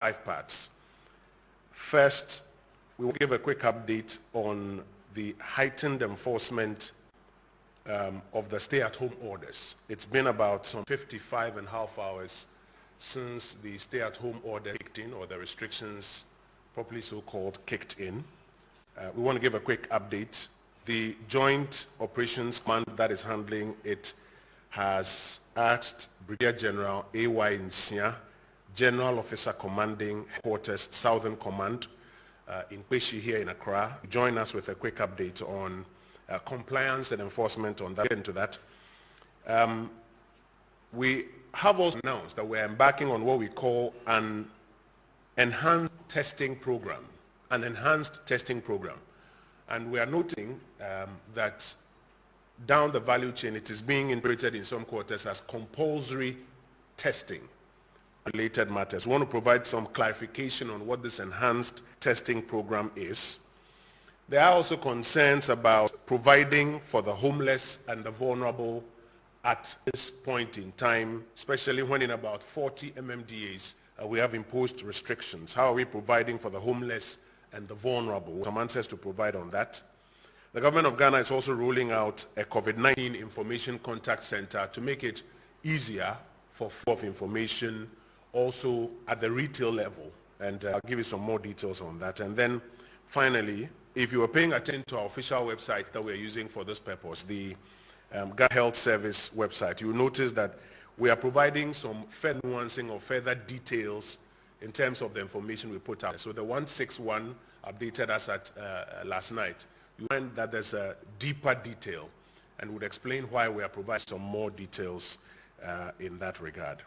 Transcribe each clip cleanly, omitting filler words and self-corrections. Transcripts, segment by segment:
5 parts. First, we will give a quick update on the heightened enforcement of the stay-at-home orders. It's been about some 55 and a half hours since the stay-at-home order kicked in, or the restrictions, properly so-called, kicked in. We want to give a quick update. The Joint Operations Command that is handling it has asked Brigadier General A.Y. Nsia, General Officer Commanding Headquarters Southern Command in Kweshi here in Accra, to join us with a quick update on compliance and enforcement on that. Into that. We have also announced that we're embarking on what we call an enhanced testing program, And we are noting that down the value chain, it is being interpreted in some quarters as compulsory testing related matters. We want to provide some clarification on what this enhanced testing program is. There are also concerns about providing for the homeless and the vulnerable at this point in time, especially when in about 40 MMDAs we have imposed restrictions. How are we providing for the homeless and the vulnerable? Some answers to provide on that. The government of Ghana is also rolling out a COVID-19 information contact center to make it easier for flow of information also at the retail level. And I'll give you some more details on that. And then finally, if you are paying attention to our official website that we're using for this purpose, the Ghana Health Service website, you'll notice that we are providing some further nuancing or further details in terms of the information we put out. So the 161 updated us at last night. You find that there's a deeper detail and would explain why we are providing some more details in that regard.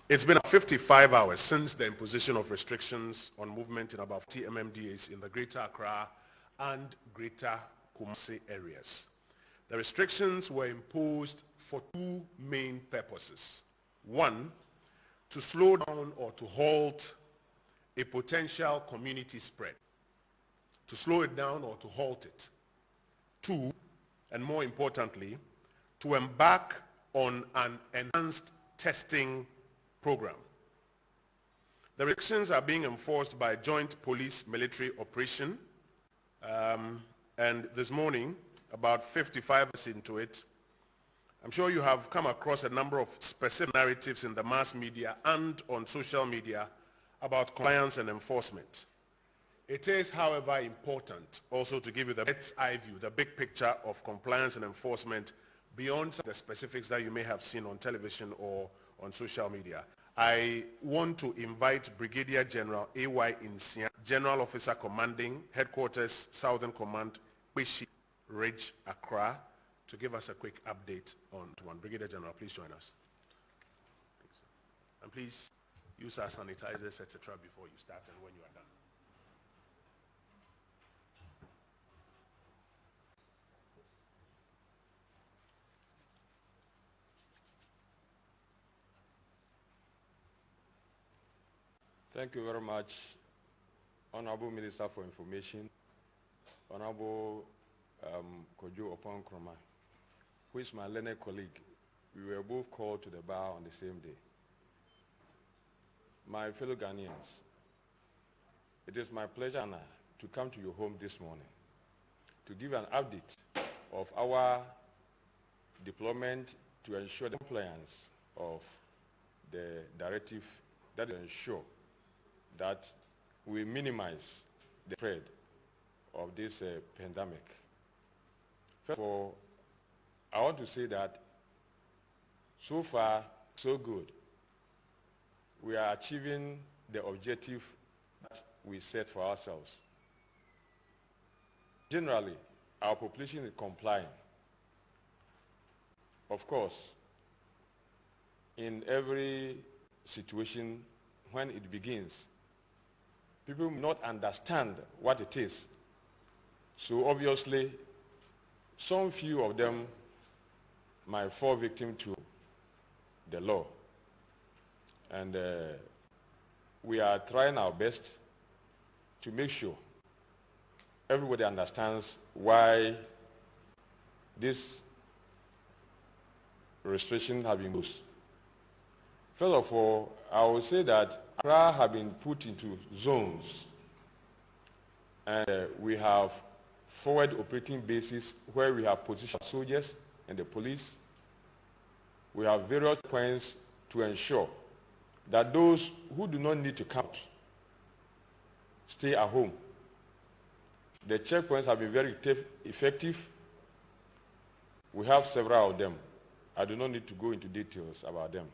It's been 55 hours since the imposition of restrictions on movement in about 40 MMDAs in the Greater Accra and Greater Kumasi areas. The restrictions were imposed for 2 main purposes. One, to slow down or to halt a potential community spread. To slow it down or to halt it. 2, and more importantly, to embark on an enhanced testing program. The restrictions are being enforced by joint police-military operation, and this morning, about 55 hours into it, I'm sure you have come across a number of specific narratives in the mass media and on social media about compliance and enforcement. It is, however, important also to give you the bird's eye view, the big picture of compliance and enforcement beyond the specifics that you may have seen on television or on social media. I want to invite Brigadier General A.Y. Nsia, General Officer Commanding Headquarters Southern Command, Kweshi Ridge, Accra, to give us a quick update on one. Brigadier General, please join us. And please use our sanitizers, etc. before you start and when you are done. Thank you very much, Honorable Minister for Information, Honorable Kojo Opon Kroma, who is my learned colleague. We were both called to the bar on the same day. My fellow Ghanaians, it is my pleasure and honor to come to your home this morning to give an update of our deployment to ensure the compliance of the directive that will ensure that we minimize the spread of this pandemic. First of all, I want to say that so far, so good. We are achieving the objective that we set for ourselves. Generally, our population is complying. Of course, in every situation, when it begins, people may not understand what it is. So obviously, some few of them might fall victim to the law. And we are trying our best to make sure everybody understands why this restriction have been imposed. First of all, I will say that Accra have been put into zones. And we have forward operating bases where we have positioned soldiers and the police. We have various points to ensure that those who do not need to count stay at home. The checkpoints have been very effective. We have several of them. I do not need to go into details about them.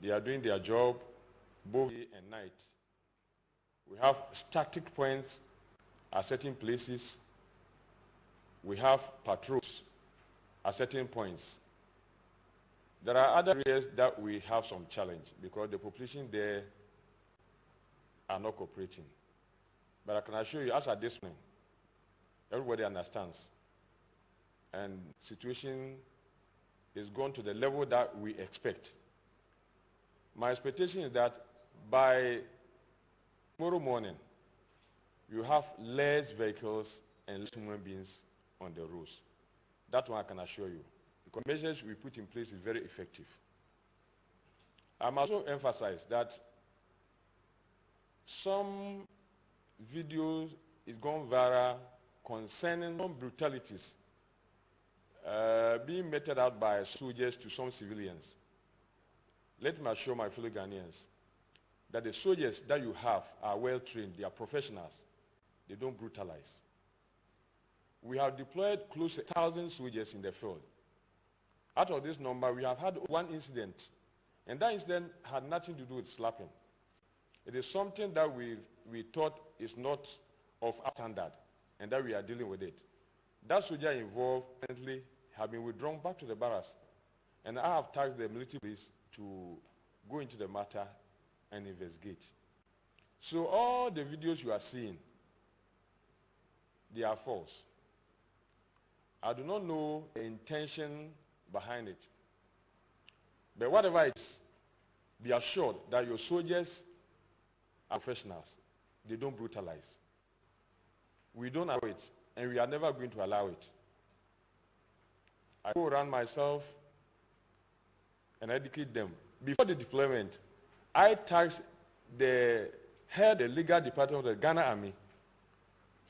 They are doing their job both day and night. We have static points at certain places. We have patrols at certain points. There are other areas that we have some challenge because the population there are not cooperating. But I can assure you, as at this point, everybody understands. And situation is gone to the level that we expect. My expectation is that by tomorrow morning, you have less vehicles and less human beings on the roads. That one I can assure you. Because measures we put in place is very effective. I must also emphasize that some videos is gone viral concerning some brutalities being meted out by soldiers to some civilians. Let me assure my fellow Ghanaians that the soldiers that you have are well trained, they are professionals. They don't brutalize. We have deployed close to 1,000 soldiers in the field. Out of this number, we have had one incident, and that incident had nothing to do with slapping. It is something that we thought is not of our standard, and that we are dealing with it. That soldier involved currently have been withdrawn back to the barracks, and I have tasked the military police to go into the matter and investigate. So all the videos you are seeing, they are false. I do not know the intention behind it. But whatever it is, be assured that your soldiers are professionals. They don't brutalize. We don't allow it, and we are never going to allow it. I go around myself and educate them. Before the deployment, I tasked the head of the legal department of the Ghana Army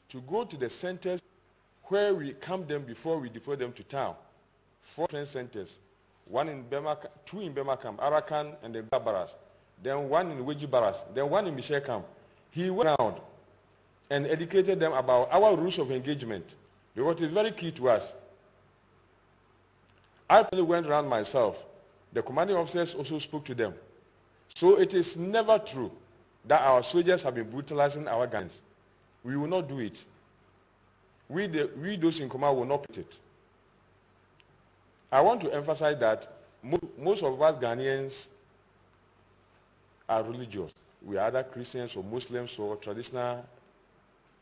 to go to the centers where we camp them before we deploy them to town. 4 training centers, one in Bema, 2 in Bema camp, Arakan and the Barras, then 1 in Weji Barras, then 1 in Michel camp. He went around and educated them about our rules of engagement because it's very key to us. I personally went around myself. The commanding officers also spoke to them. So it is never true that our soldiers have been brutalizing our guns. We will not do it. We those in command will not put it. I want to emphasize that most of us Ghanaians are religious. We are either Christians or Muslims or traditional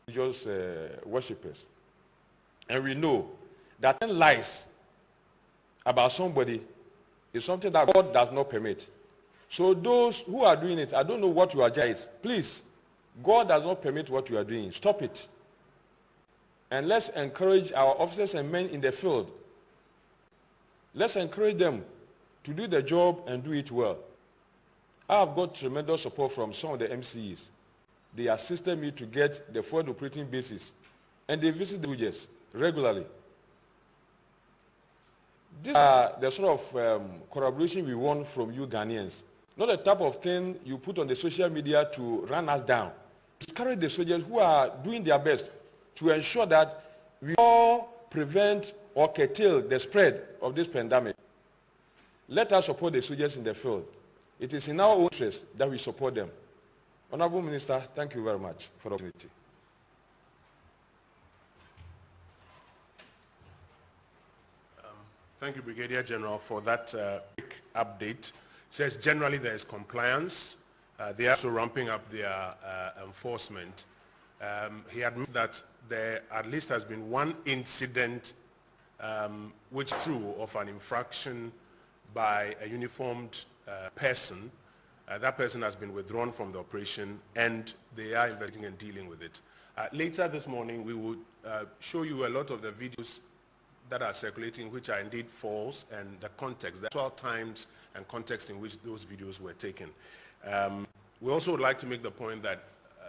religious worshippers. And we know that lies about somebody is something that God does not permit. So those who are doing it, I don't know what your agenda is. Please, God does not permit what you are doing. Stop it. And let's encourage our officers and men in the field. Let's encourage them to do the job and do it well. I have got tremendous support from some of the MCEs. They assisted me to get the forward operating bases, and they visit the villages regularly. These are the sort of collaboration we want from you Ghanaians. Not the type of thing you put on the social media to run us down. Discourage the soldiers who are doing their best to ensure that we all prevent or curtail the spread of this pandemic. Let us support the soldiers in the field. It is in our own interest that we support them. Honorable Minister, thank you very much for the opportunity. Thank you, Brigadier General, for that quick update. Says generally there is compliance. They are also ramping up their enforcement. He admits that there at least has been one incident which is true of an infraction by a uniformed person. That person has been withdrawn from the operation and they are investigating and dealing with it. Later this morning we will show you a lot of the videos that are circulating which are indeed false and the context, the actual times and context in which those videos were taken. We also would like to make the point that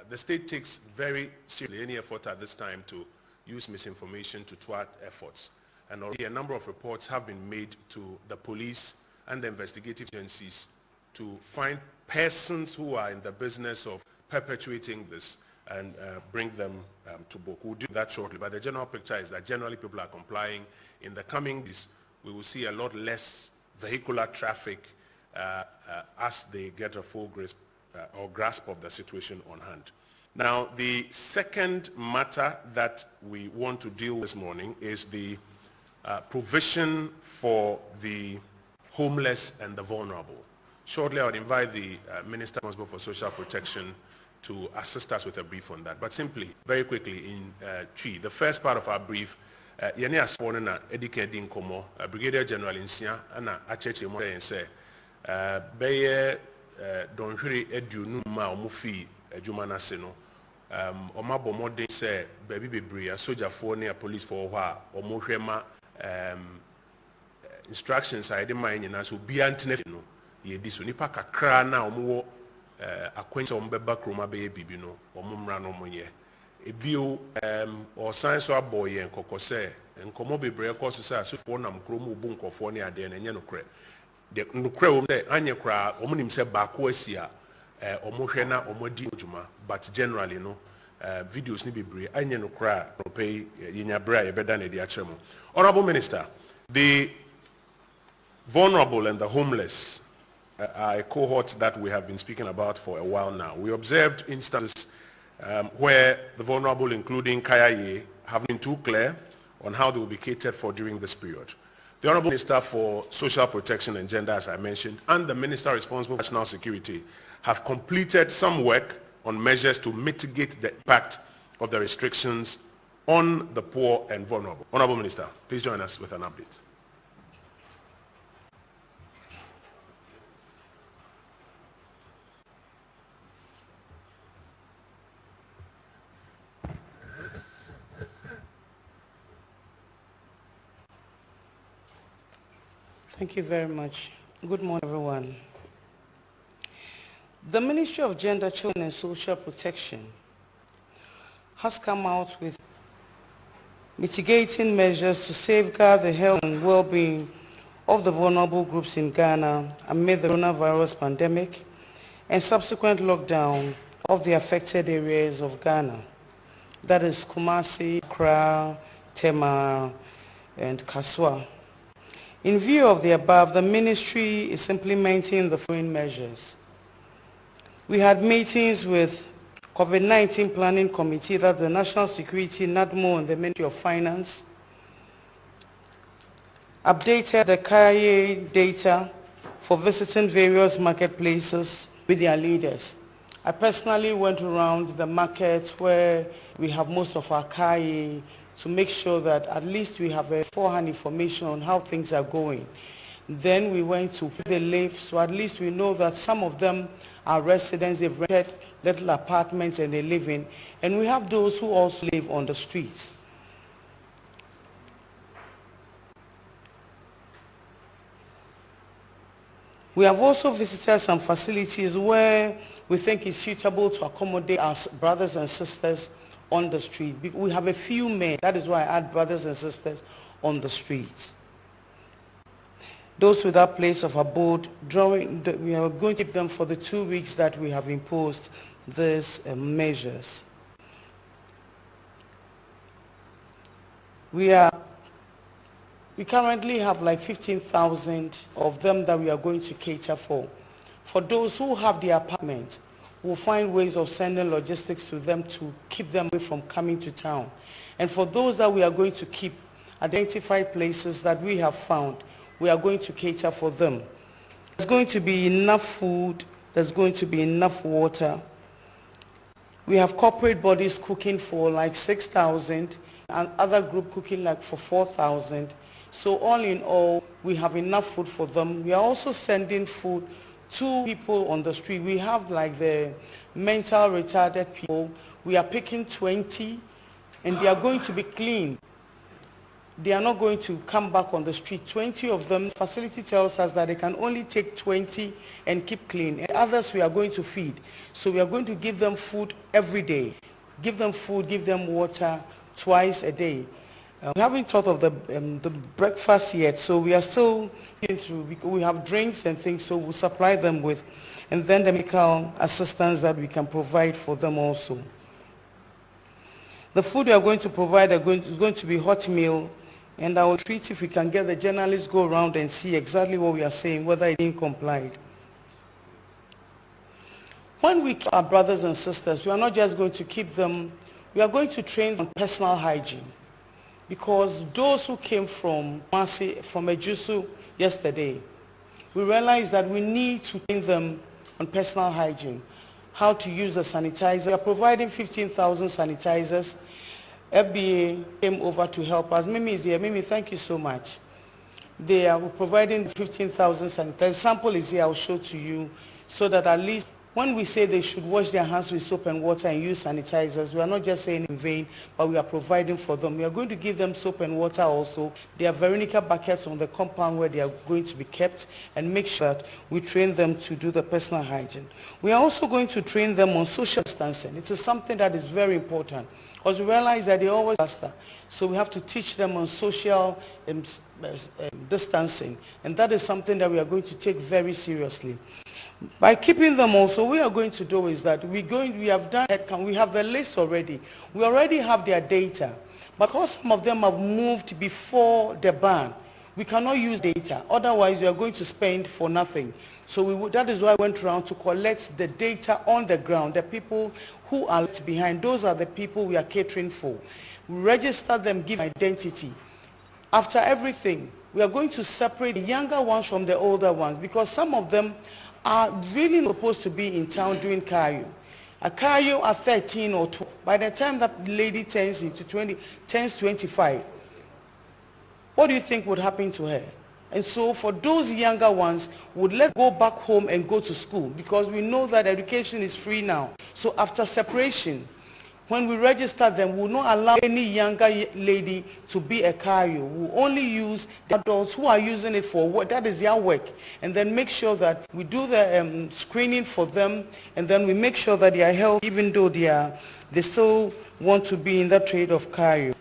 the state takes very seriously any effort at this time to use misinformation to thwart efforts. And already a number of reports have been made to the police and the investigative agencies to find persons who are in the business of perpetuating this and bring them to book. We'll do that shortly, but the general picture is that generally people are complying. In the coming days, we will see a lot less vehicular traffic as they get a full grasp of the situation on hand. Now, the second matter that we want to deal with this morning is the provision for the homeless and the vulnerable. Shortly, I would invite the Minister responsible for Social Protection to assist us with a brief on that. But simply, very quickly, in Twi, the first part of our brief, Yene Aspono na Edike Dinkomo, Brigadier General Insia, Ana Acheche Mo say, Beye Donhuri Edu Numa Omufi Ejumana Seno, Omabo Mode say, Baby Bibria, Soldier for near police for Wa, Omohema instructions I demand in us will be antinefino. Ye diso nipa kakra na omo akwensa ombeba kroma be bibi no omumra no monye ebio or science or boy en kokose enkomo bebre ko so say asofo nam kromo obu nkofo ne ade na enye nokre de nokre wo de anye kra omo nim se ba ko asia omo hwe na omo di odjuma, but generally no videos ni bebre anye nokra no pay yenya bra ye beda na di achemu. Honorable Minister, the vulnerable and the homeless are a cohort that we have been speaking about for a while now. We observed instances where the vulnerable, including Kayaye, have been too clear on how they will be catered for during this period. The Honorable Minister for Social Protection and Gender, as I mentioned, and the Minister responsible for national security have completed some work on measures to mitigate the impact of the restrictions on the poor and vulnerable. Honorable Minister, please join us with an update. Thank you very much. Good morning, everyone. The Ministry of Gender, Children and Social Protection has come out with mitigating measures to safeguard the health and well-being of the vulnerable groups in Ghana amid the coronavirus pandemic and subsequent lockdown of the affected areas of Ghana. That is Kumasi, Accra, Tema, and Kaswa. In view of the above, the ministry is implementing the following measures. We had meetings with COVID-19 Planning Committee, that's the National Security, NADMO, and the Ministry of Finance, updated the KIA data for visiting various marketplaces with their leaders. I personally went around the markets where we have most of our KIA to make sure that at least we have a forehand information on how things are going. Then we went to where they live, so at least we know that some of them are residents, they've rented little apartments and they live in, and we have those who also live on the streets. We have also visited some facilities where we think it's suitable to accommodate our brothers and sisters on the street. We have a few men, that is why I add brothers and sisters on the streets. Those without place of abode, we are going to keep them for the 2 weeks that we have imposed these measures. We currently have like 15,000 of them that we are going to cater for. For those who have the apartments, we'll find ways of sending logistics to them to keep them away from coming to town. And for those that we are going to keep, identified places that we have found, we are going to cater for them. There's going to be enough food, there's going to be enough water. We have corporate bodies cooking for like 6,000 and other group cooking like for 4,000. So all in all, we have enough food for them. We are also sending food to people on the street. We have like the mental retarded people. We are picking 20 and they are going to be clean. they are not going to come back on the street. 20 of them, facility tells us that they can only take 20 and keep clean. And others we are going to feed. So we are going to give them food every day. Give them food, give them water twice a day. We haven't thought of the breakfast yet, so we are still going through. We have drinks and things, so we'll supply them with. And then the medical assistance that we can provide for them also. The food we are going to provide is going to be hot meal, and I will treat if we can get the journalists go around and see exactly what we are saying, whether it being complied. When we keep our brothers and sisters, we are not just going to keep them, we are going to train them on personal hygiene. Because those who came from Ejusu yesterday, we realized that we need to train them on personal hygiene, how to use the sanitizer. We are providing 15,000 sanitizers. FBA came over to help us. Mimi is here. Mimi, thank you so much. They are providing 15,000 sanitizers. Sample is here. I'll show to you so that at least when we say they should wash their hands with soap and water and use sanitizers, we are not just saying in vain, but we are providing for them. We are going to give them soap and water also. There are Veronica buckets on the compound where they are going to be kept, and make sure that we train them to do the personal hygiene. We are also going to train them on social distancing. It is something that is very important because we realize that they always cluster. So we have to teach them on social distancing, and that is something that we are going to take very seriously. By keeping them also, what we are going to do is that we have the list already. We already have their data. But because some of them have moved before the ban, we cannot use data. Otherwise, we are going to spend for nothing. So that is why I went around to collect the data on the ground, the people who are left behind. Those are the people we are catering for. We register them, give identity. After everything, we are going to separate the younger ones from the older ones because some of them are really supposed to be in town doing cardio. A cardio at 13 or 12. By the time that lady turns 25, what do you think would happen to her? And so for those younger ones, would let go back home and go to school because we know that education is free now. So after separation, when we register them, we will not allow any younger lady to be a carrier. We will only use the adults who are using it for work. That is their work. And then make sure that we do the screening for them, and then we make sure that they are healthy, even though they still want to be in the trade of carrier.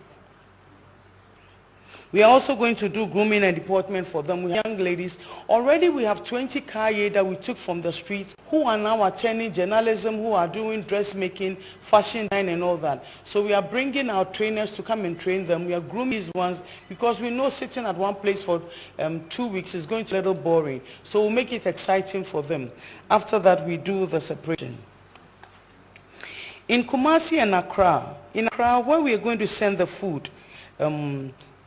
We are also going to do grooming and deportment for them. We have young ladies. Already we have 20 carriers that we took from the streets who are now attending journalism, who are doing dressmaking, fashion design and all that. So we are bringing our trainers to come and train them. We are grooming these ones because we know sitting at one place for 2 weeks is going to be a little boring. So we'll make it exciting for them. After that, we do the separation. In Kumasi and Accra, where we are going to send the food,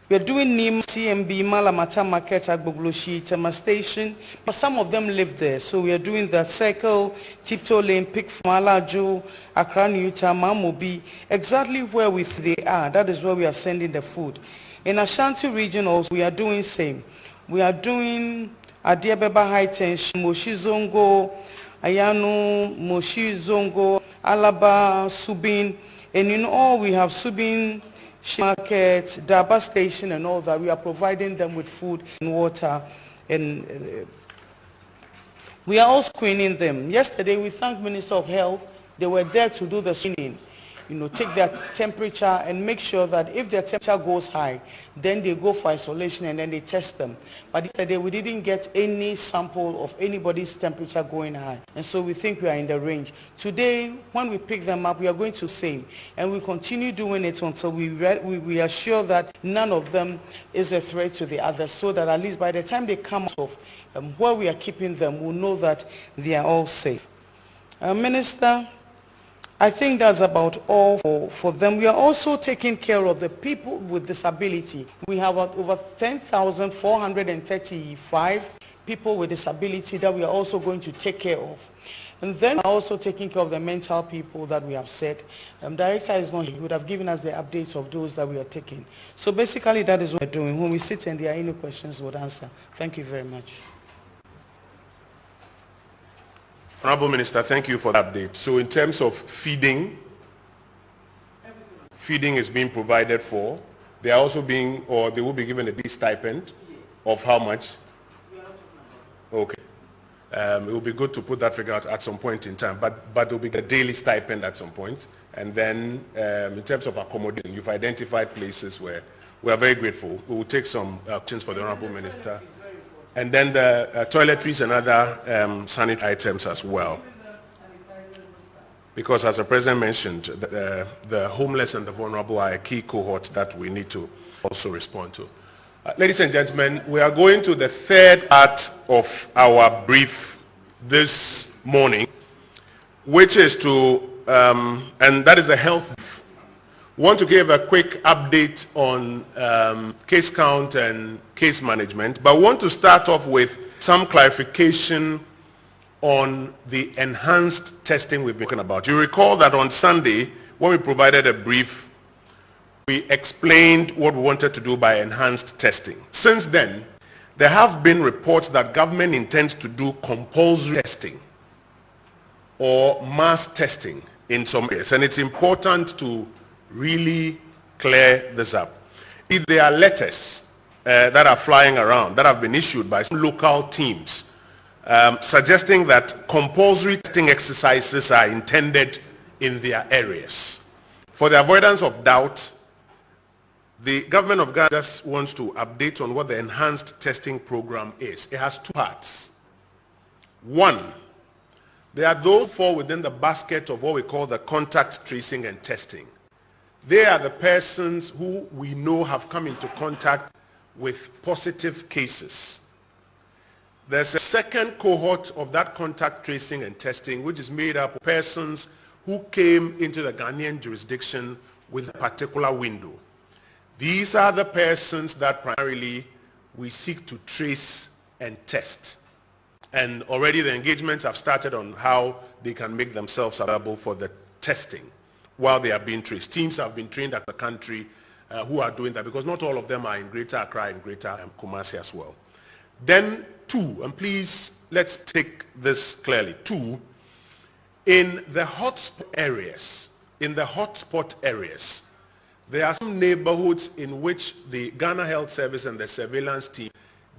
we are doing NIM, CMB, Malamata Market, Agbogloshi, Tema Station, but some of them live there. So we are doing the Circle, Tiptoe Lane, Pick from Alajo, Accra, Utah, Mamobi, exactly where they are. That is where we are sending the food. In Ashanti region also, we are doing same. We are doing Adiabeba High Tension, Moshi Zongo, Ayano, Moshi Zongo, Alaba, Subin, and in all we have Subin, Market, Daba Station and all that. We are providing them with food and water, and we are all screening them. Yesterday we thanked Minister of Health. They were there to do the screening, take their temperature and make sure that if their temperature goes high, then they go for isolation and then they test them. But yesterday we didn't get any sample of anybody's temperature going high. And so we think we are in the range. Today, when we pick them up, we are going to same. And we continue doing it until we are sure that none of them is a threat to the others, so that at least by the time they come out of where we are keeping them, we'll know that they are all safe. Minister, I think that's about all for them. We are also taking care of the people with disability. We have over 10,435 people with disability that we are also going to take care of. And then we are also taking care of the mental people that we have said. Director is not here. He would have given us the updates of those that we are taking. So basically that is what we're doing. When we sit and there are any questions, we'll answer. Thank you very much. Honorable Minister, thank you for the update. So in terms of feeding is being provided for. They are also being, or they will be given a day stipend of how much? Okay. It will be good to put that figure out at some point in time, but there will be a daily stipend at some point. And then in terms of accommodation, you've identified places where we are very grateful. We will take some questions for the Honorable Minister. And then the toiletries and other sanitary items as well. Because as the President mentioned, the homeless and the vulnerable are a key cohort that we need to also respond to. Ladies and gentlemen, we are going to the third part of our brief this morning, which is to, and that is the health brief. We want to give a quick update on case count and case management, but we want to start off with some clarification on the enhanced testing we've been talking about. You recall that on Sunday, when we provided a brief, we explained what we wanted to do by enhanced testing. Since then, there have been reports that government intends to do compulsory testing or mass testing in some areas, and it's important to really clear this up. If there are letters that are flying around that have been issued by some local teams suggesting that compulsory testing exercises are intended in their areas. For the avoidance of doubt, the government of Ghana just wants to update on what the enhanced testing program is. It has two parts. One, there are those who fall within the basket of what we call the contact tracing and testing. They are the persons who we know have come into contact with positive cases. There's a second cohort of that contact tracing and testing, which is made up of persons who came into the Ghanaian jurisdiction with a particular window. These are the persons that primarily we seek to trace and test. And already the engagements have started on how they can make themselves available for the testing while they are being traced. Teams have been trained at the country who are doing that, because not all of them are in Greater Accra and Greater Kumasi as well. Then two, and please let's take this clearly. Two, in the hotspot areas, there are some neighborhoods in which the Ghana Health Service and the surveillance team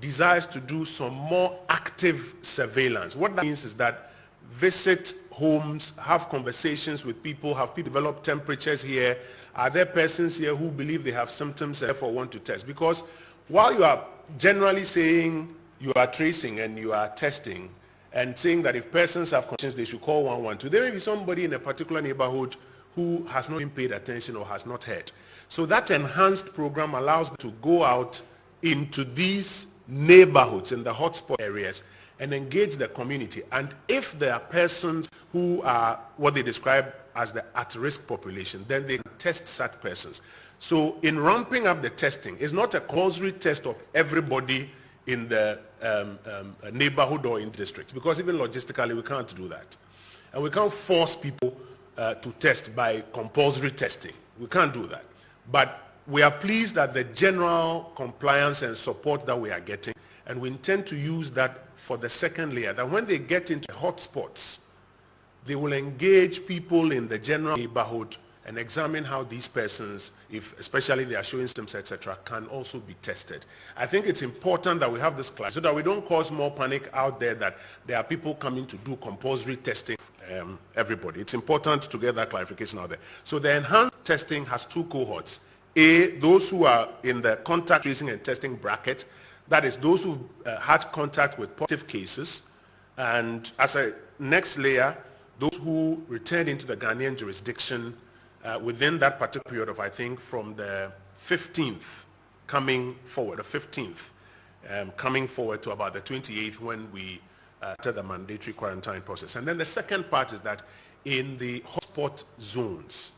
desires to do some more active surveillance. What that means is that visit homes, have conversations with people, have people develop temperatures here. Are there persons here who believe they have symptoms and therefore want to test? Because while you are generally saying you are tracing and you are testing and saying that if persons have conditions, they should call 112, there may be somebody in a particular neighborhood who has not been paid attention or has not heard. So that enhanced program allows them to go out into these neighborhoods in the hotspot areas and engage the community. And if there are persons who are what they describe as the at-risk population, then they test such persons. So in ramping up the testing, it's not a compulsory test of everybody in the neighborhood or in districts, because even logistically we can't do that. And we can't force people to test by compulsory testing. We can't do that. But we are pleased at the general compliance and support that we are getting, and we intend to use that for the second layer, that when they get into hotspots, they will engage people in the general neighborhood and examine how these persons, if especially they are showing symptoms, etc., can also be tested. I think it's important that we have this class so that we don't cause more panic out there that there are people coming to do compulsory testing everybody. It's important to get that clarification out there. So the enhanced testing has two cohorts. A, those who are in the contact tracing and testing bracket, that is those who had contact with positive cases, and as a next layer, those who returned into the Ghanaian jurisdiction within that particular period of, I think, from the 15th coming forward, coming forward to about the 28th when we started the mandatory quarantine process. And then the second part is that in the hotspot zones,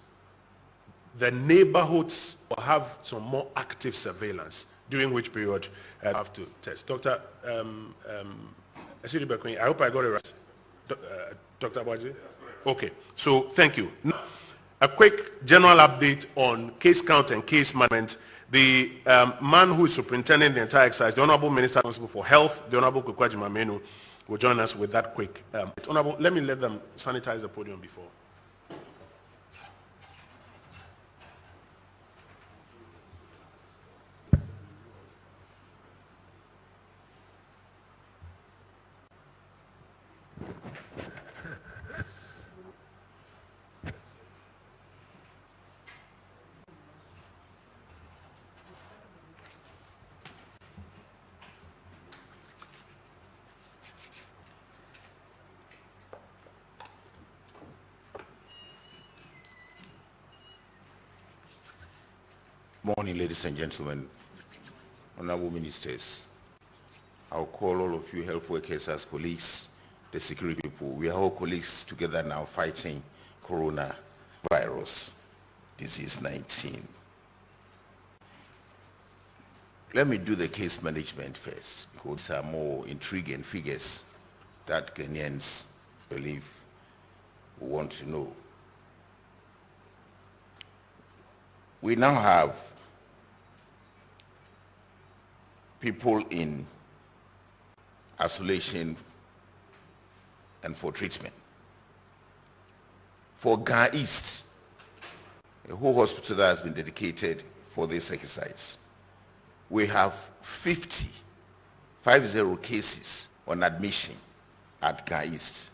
the neighborhoods will have some more active surveillance, during which period I have to test. Dr. I hope I got it right. Dr. Abaji? Okay, so thank you. Now, a quick general update on case count and case management. The man who is superintending the entire exercise, the Honorable Minister responsible for Health, the Honorable Kukwaji Mamenu, will join us with that quick. Honorable, let me let them sanitize the podium before. Morning, ladies and gentlemen, honorable ministers. I'll call all of you health workers as colleagues, the security people. We are all colleagues together now fighting coronavirus, disease 19. Let me do the case management first, because these are more intriguing figures that Ghanaians believe want to know. We now have people in isolation and for treatment. For Ga East, a whole hospital that has been dedicated for this exercise, we have 50 cases on admission at Ga East.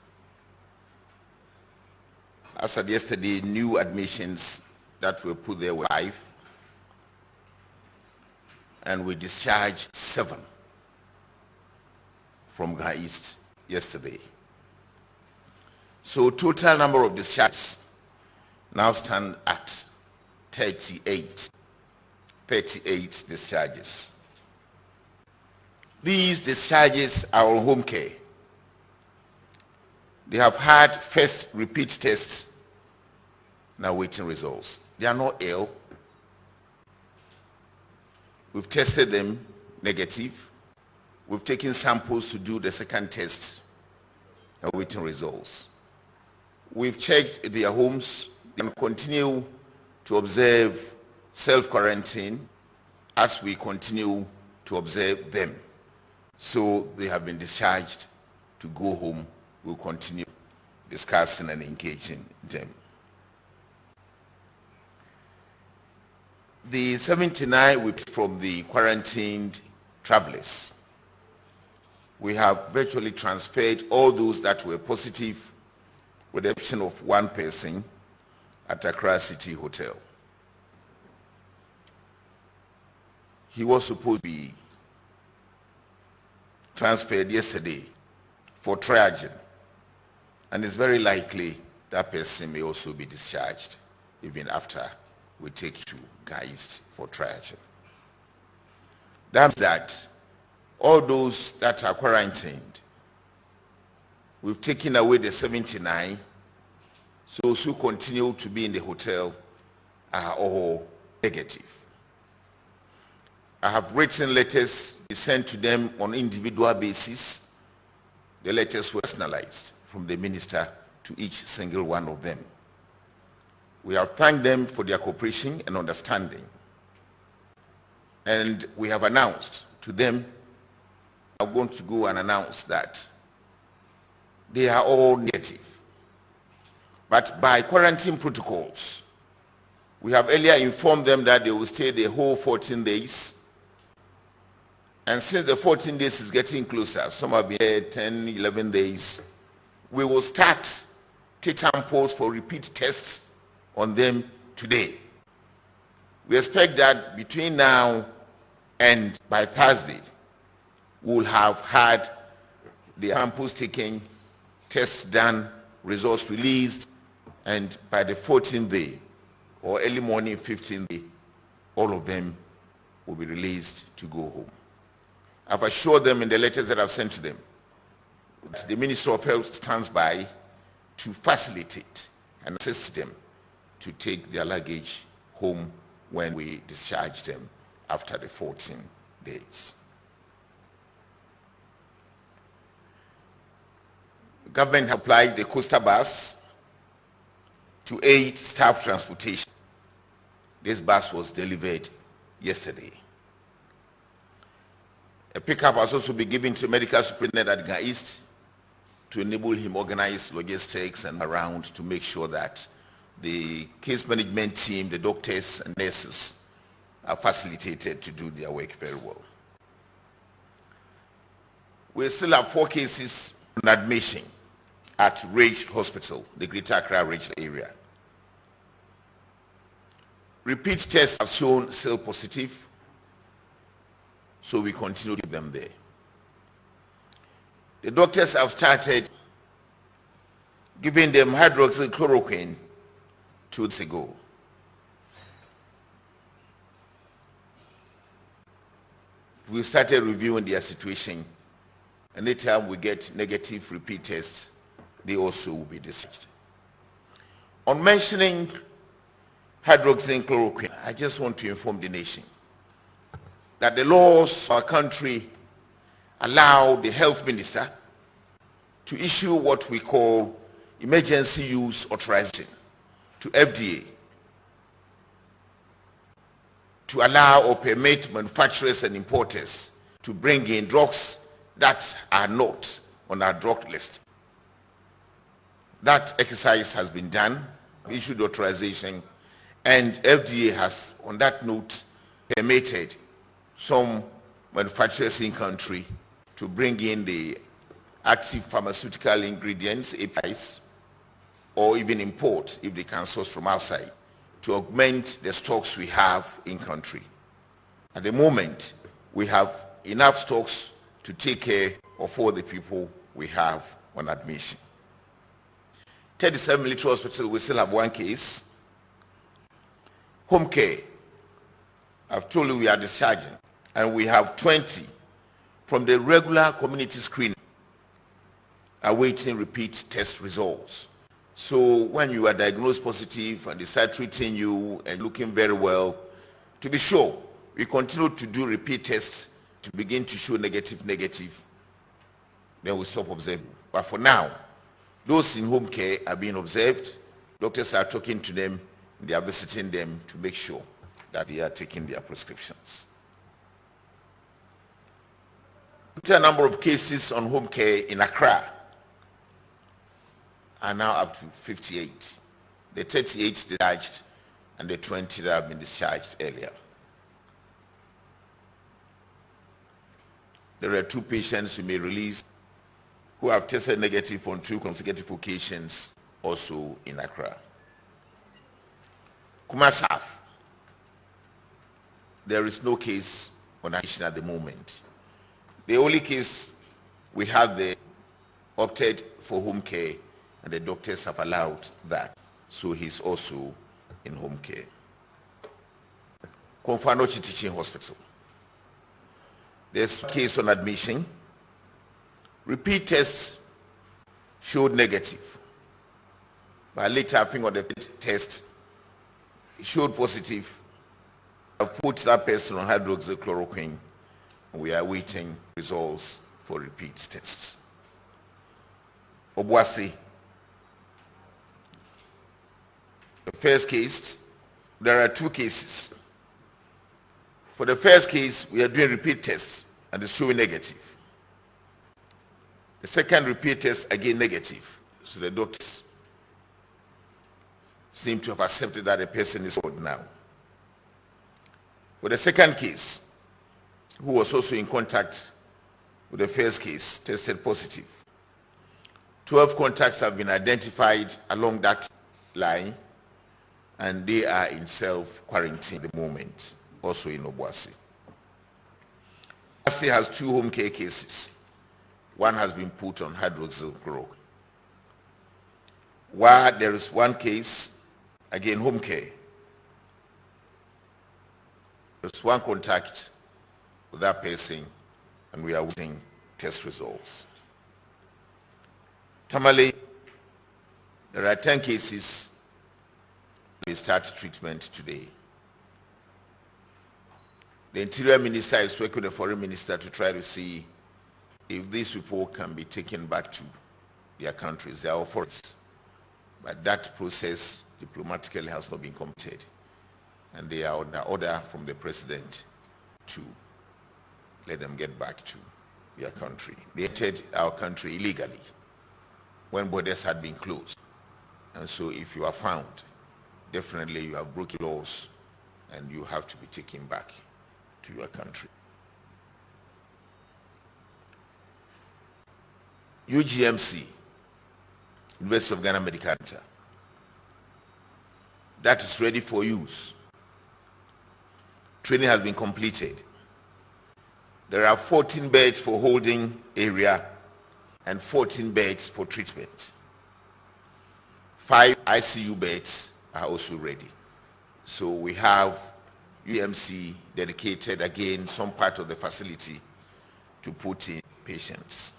As of yesterday, new admissions that were put there were 5, and we discharged 7 from Ga East yesterday. So total number of discharges now stand at 38 discharges. These discharges are on home care. They have had first repeat tests, now waiting results. They are not ill. We've tested them negative. We've taken samples to do the second test, awaiting results. We've checked their homes and continue to observe self-quarantine as we continue to observe them. So they have been discharged to go home. We'll continue discussing and engaging them. The 79 from the quarantined travelers. We have virtually transferred all those that were positive, with the exception of one person at Accra City Hotel. He was supposed to be transferred yesterday for triaging, and it's very likely that person may also be discharged even after we take to Ga East for triaging. That means that all those that are quarantined, we've taken away the 79, so those who continue to be in the hotel are all negative. I have written letters sent to them on individual basis. The letters were personalized from the minister to each single one of them. We have thanked them for their cooperation and understanding. And we have announced to them, I'm going to go and announce that they are all negative. But by quarantine protocols, we have earlier informed them that they will stay the whole 14 days. And since the 14 days is getting closer, some have been here 10, 11 days, we will start take samples for repeat tests on them today. We expect that between now and by Thursday, we'll have had the samples taken, tests done, results released, and by the 14th day or early morning 15th day, all of them will be released to go home. I've assured them in the letters that I've sent to them that the Ministry of Health stands by to facilitate and assist them to take their luggage home when we discharge them after the 14 days. The government applied the coaster bus to aid staff transportation. This bus was delivered yesterday. A pickup has also been given to medical superintendent at Ga East to enable him organize logistics and around to make sure that the case management team, the doctors and nurses are facilitated to do their work very well. We still have 4 cases on admission at Rage Hospital, the Greater Accra Rage area. Repeat tests have shown still positive, so we continue to keep them there. The doctors have started giving them hydroxychloroquine 2 days ago. we've started reviewing their situation. Anytime we get negative repeat tests, they also will be discharged. On mentioning hydroxychloroquine, I just want to inform the nation that the laws of our country allow the health minister to issue what we call emergency use authorization to FDA to allow or permit manufacturers and importers to bring in drugs that are not on our drug list. That exercise has been done, issued authorization, and FDA has, on that note, permitted some manufacturers in country to bring in the active pharmaceutical ingredients, APIs, or even import if they can source from outside to augment the stocks we have in country. At the moment, we have enough stocks to take care of all the people we have on admission. 37 Military Hospital, we still have one case. Home care, I've told you we are discharging, and we have 20 from the regular community screening awaiting repeat test results. So when you are diagnosed positive and they start treating you and looking very well, to be sure, we continue to do repeat tests to begin to show negative, then we stop observing. But for now, those in home care are being observed. Doctors are talking to them, they are visiting them to make sure that they are taking their prescriptions. A number of cases on home care in Accra are now up to 58. The 38 discharged and the 20 that have been discharged earlier. There are 2 patients we may release who have tested negative on 2 consecutive occasions, also in Accra. Kumasaf, there is no case on admission at the moment. The only case we have there opted for home care, and the doctors have allowed that. So he's also in home care. Konfanochi Teaching Hospital. There's a case on admission. Repeat tests showed negative. But later, I think on the test, it showed positive. I've put that person on hydroxychloroquine. We are waiting results for repeat tests. Obuasi. The first case, there are 2 cases. For the first case, we are doing repeat tests and it's showing negative. The second repeat test, again negative. So the doctors seem to have accepted that the person is old now. For the second case, who was also in contact with the first case, tested positive. 12 contacts have been identified along that line, and they are in self-quarantine at the moment, also in Obuasi. Obuasi has 2 home care cases. One has been put on hydroxychloroquine. While there is 1 case, again home care. There's 1 contact with that person, and we are waiting test results. Tamale, there are 10 cases. They start treatment today. The Interior Minister is working with the Foreign Minister to try to see if these people can be taken back to their countries, their authorities. But that process diplomatically has not been completed. And they are under order from the President to let them get back to their country. They entered our country illegally when borders had been closed. And so if you are found, definitely you have broken laws and you have to be taken back to your country. UGMC, University of Ghana Medical Center, that is ready for use. Training has been completed. There are 14 beds for holding area and 14 beds for treatment. 5 ICU beds are also ready. So we have UMC dedicated again some part of the facility to put in patients.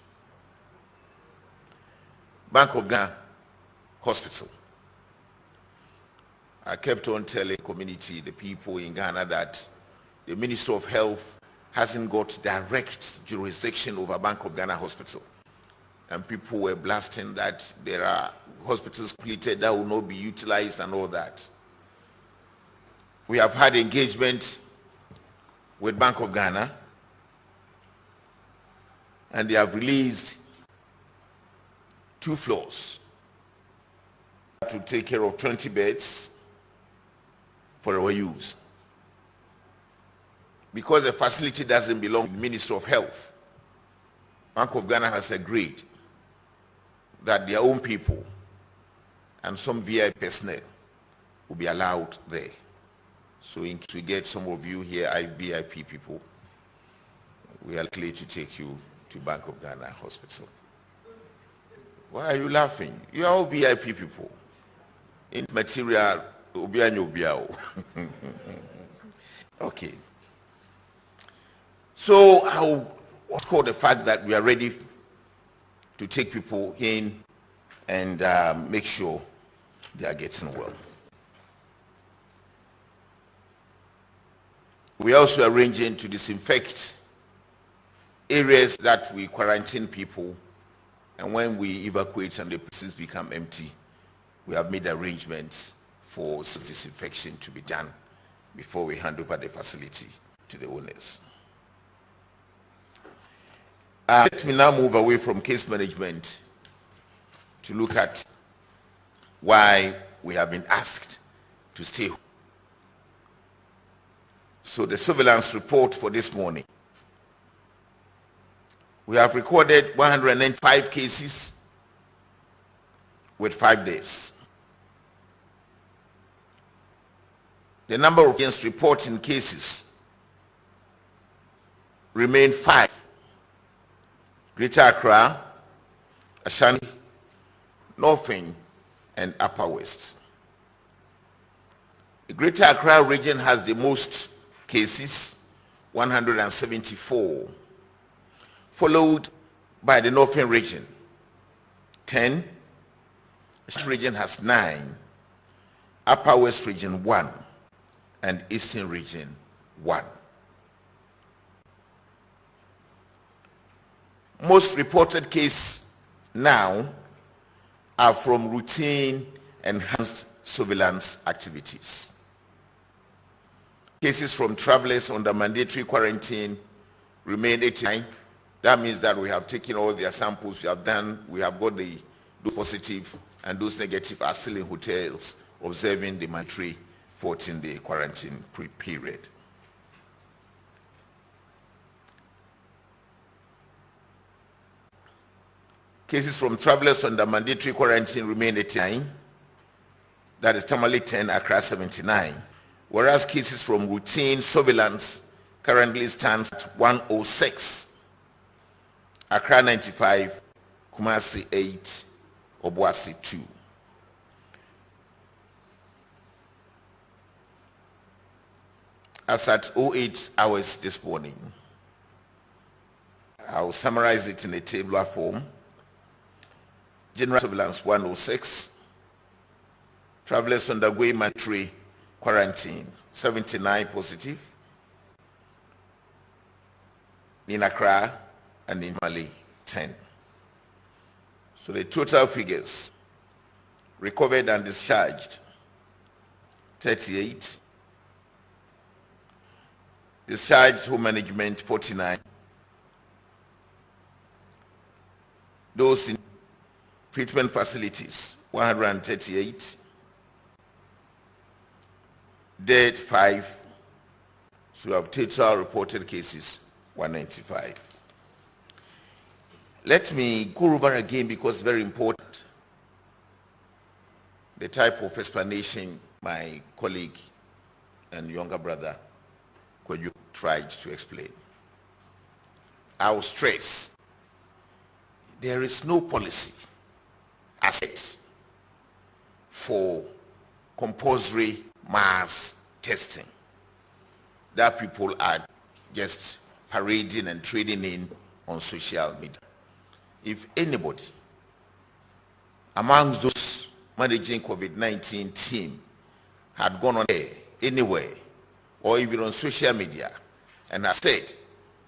Bank of Ghana Hospital. I kept on telling the community, the people in Ghana, that the Ministry of Health hasn't got direct jurisdiction over Bank of Ghana Hospital. And people were blasting that there are hospitals completed that will not be utilized and all that. We have had engagement with Bank of Ghana, and they have released 2 floors to take care of 20 beds for our use. Because the facility doesn't belong to the Ministry of Health, Bank of Ghana has agreed that their own people and some VIP personnel will be allowed there. So in case we get some of you here, VIP people, we are likely to take you to Bank of Ghana Hospital. Why are you laughing? You are all VIP people. In material, okay. So I'll call the fact that we are ready to take people in and make sure they are getting well. We are also arranging to disinfect areas that we quarantine people, and when we evacuate and the places become empty, we have made arrangements for disinfection to be done before we hand over the facility to the owners. Let me now move away from case management to look at why we have been asked to stay home. So the surveillance report for this morning. We have recorded 195 cases with 5 deaths. The number of against reporting cases remain 5. Greater Accra, Ashanti, Northern, and Upper West. The Greater Accra region has the most cases, 174, followed by the Northern region, 10, East region has 9, Upper West region 1, and Eastern region 1. Most reported cases now are from routine enhanced surveillance activities. Cases from travelers under mandatory quarantine remain 89. That means that we have taken all their samples, we have got those positive, and those negative are still in hotels observing the mandatory 14-day quarantine period. Cases from travelers under mandatory quarantine remain 89. That is Tamale 10, Accra 79. Whereas cases from routine surveillance currently stands at 106. Accra 95, Kumasi 8, Obuasi 2. As at 08 hours this morning, I'll summarize it in a tabular form. General surveillance 106, travelers undergoing mandatory quarantine 79 positive in Accra and in Mali 10. So the total figures: recovered and discharged 38, discharged home management 49, those in treatment facilities 138, dead 5, so we have total reported cases 195. Let me go over again, because it's very important, the type of explanation my colleague and younger brother Kweju tried to explain. I will stress, there is no policy as yet for compulsory mass testing. that people are just parading and trading in on social media. If anybody amongst those managing COVID-19 team had gone on there anywhere or even on social media and has said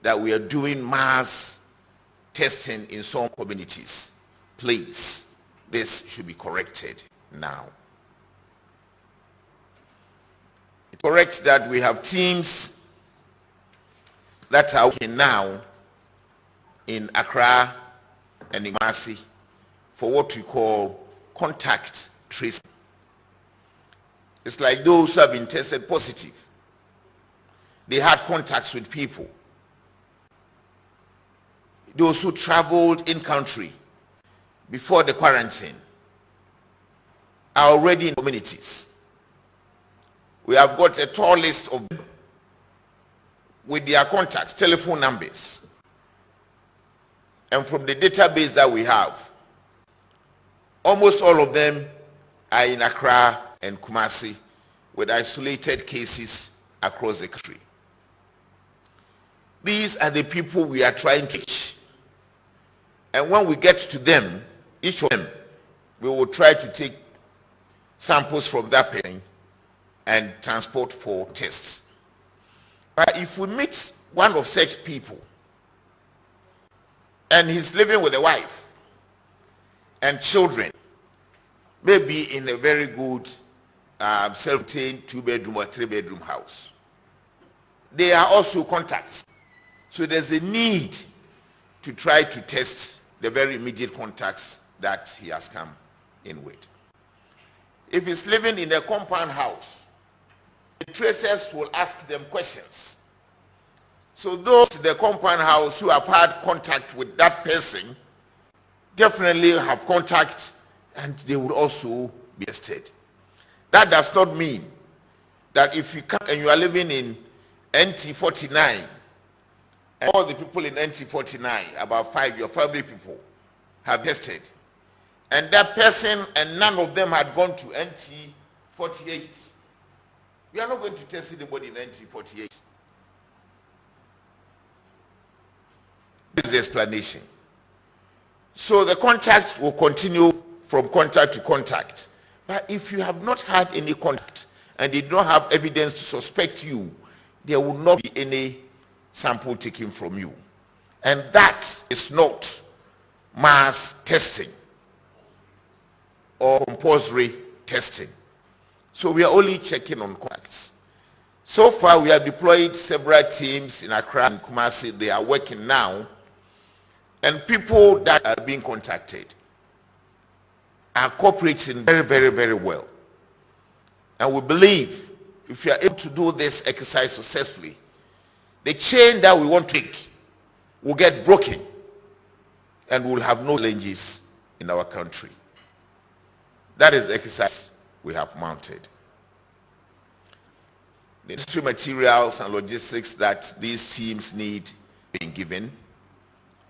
that we are doing mass testing in some communities, please, this should be corrected now. It's correct that we have teams that are working now in Accra and in Kumasi for what we call contact tracing. It's like those who have been tested positive. They had contacts with people. Those who traveled in country before the quarantine are already in communities. We have got a tall list of them with their contacts, telephone numbers. And from the database that we have, almost all of them are in Accra and Kumasi with isolated cases across the country. These are the people we are trying to reach. And when we get to them, each of them, we will try to take samples from that person and transport for tests. But if we meet one of such people and he's living with a wife and children, maybe in a very good self-contained 2-bedroom or 3-bedroom house, they are also contacts. So there's a need to try to test the very immediate contacts that he has come in with. If he's living in a compound house, the tracers will ask them questions. So those in the compound house who have had contact with that person definitely have contact and they will also be tested. That does not mean that if you come and you are living in NT49 and all the people in NT49, about 5 your family people, have tested, and that person and none of them had gone to NT48, we are not going to test anybody in NT48. This is the explanation. So the contacts will continue from contact to contact. But if you have not had any contact and did not have evidence to suspect you, there will not be any sample taken from you. And that is not mass testing or compulsory testing. So we are only checking on contacts. So far we have deployed several teams in Accra and Kumasi. They are working now. And people that are being contacted are cooperating very, very, very well. And we believe if you are able to do this exercise successfully, the chain that we want to take will get broken and we will have no challenges in our country. That is the exercise we have mounted. The necessary materials and logistics that these teams need being given.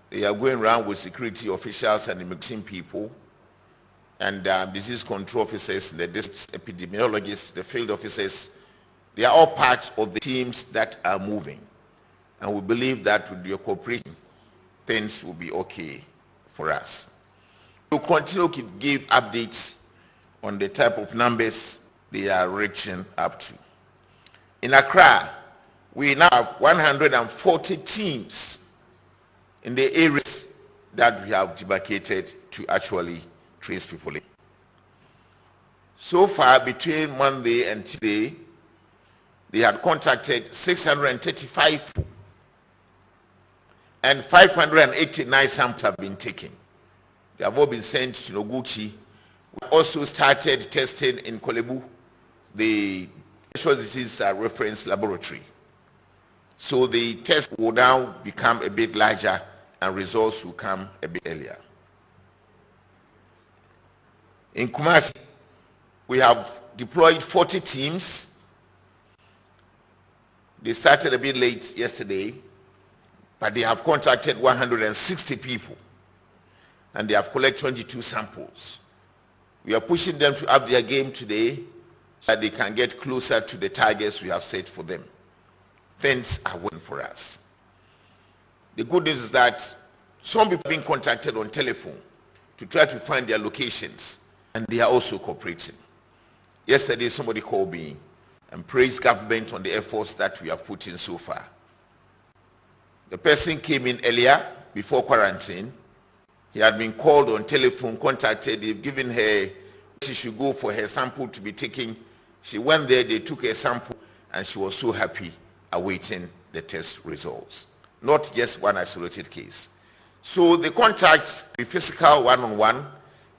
They are going around with security officials and immigration people and disease control officers, the epidemiologists, the field officers. They are all part of the teams that are moving. And we believe that with your cooperation, things will be okay for us. We'll continue to give updates on the type of numbers they are reaching up to. In Accra, we now have 140 teams in the areas that we have demarcated to actually trace people in. So far, between Monday and today, they had contacted 635 people and 589 samples have been taken. They have all been sent to Noguchi. We also started testing in Kolebu, the infectious disease reference laboratory. So the test will now become a bit larger and results will come a bit earlier. In Kumasi, we have deployed 40 teams. They started a bit late yesterday, but they have contacted 160 people and they have collected 22 samples. We are pushing them to up their game today so that they can get closer to the targets we have set for them. things are working for us. The good news is that some people are being contacted on telephone to try to find their locations, and they are also cooperating. Yesterday, somebody called me and praised government on the efforts that we have put in so far. The person came in earlier, before quarantine. He had been called on telephone, contacted. They've given her, she should go for her sample to be taken. She went there, they took her sample, and she was so happy awaiting the test results. Not just one isolated case. So the contacts, the physical one-on-one,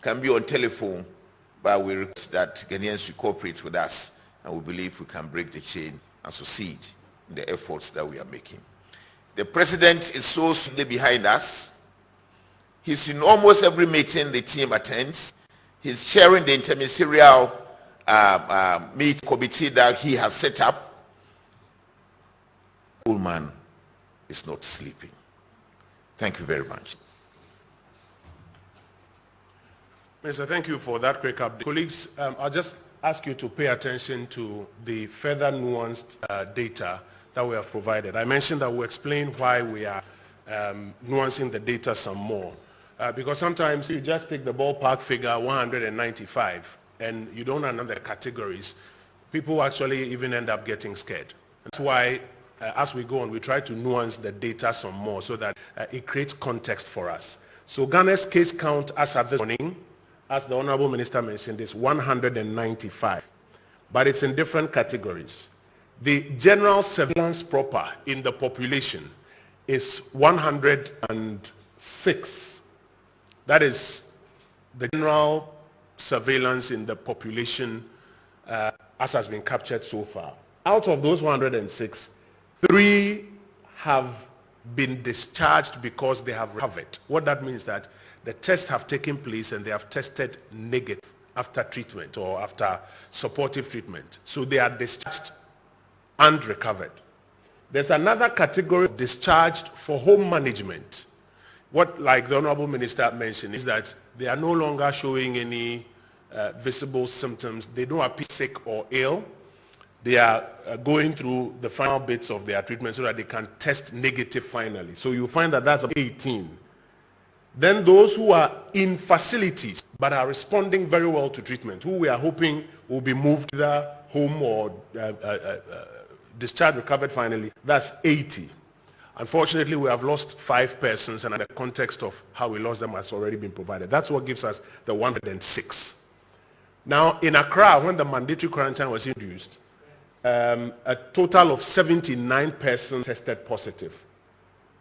can be on telephone, but we request that Ghanaians should cooperate with us, and we believe we can break the chain and succeed in the efforts that we are making. The president is so solidly behind us. He's in almost every meeting the team attends. He's chairing the interministerial meet committee that he has set up. Old man is not sleeping. Thank you very much. Minister, thank you for that quick update. Colleagues, I'll just ask you to pay attention to the further nuanced data that we have provided. I mentioned that we'll explain why we are nuancing the data some more. Because sometimes you just take the ballpark figure 195 and you don't know the categories. People actually even end up getting scared. That's why as we go on, we try to nuance the data some more so that it creates context for us. So Ghana's case count as of this morning, as the Honorable Minister mentioned, is 195. But it's in different categories. The general surveillance proper in the population is 106. That is the general surveillance in the population as has been captured so far. Out of those 106, 3 have been discharged because they have recovered. What that means is that the tests have taken place and they have tested negative after treatment or after supportive treatment. So they are discharged and recovered. There's another category discharged for home management. What, like the Honorable Minister mentioned, is that they are no longer showing any visible symptoms. They don't appear sick or ill. They are going through the final bits of their treatment so that they can test negative finally. So you find that that's 18. Then those who are in facilities but are responding very well to treatment, who we are hoping will be moved either home or discharged, recovered finally, that's 80. Unfortunately, we have lost 5 persons, and the context of how we lost them has already been provided. That's what gives us the 106. Now, in Accra, when the mandatory quarantine was introduced, a total of 79 persons tested positive.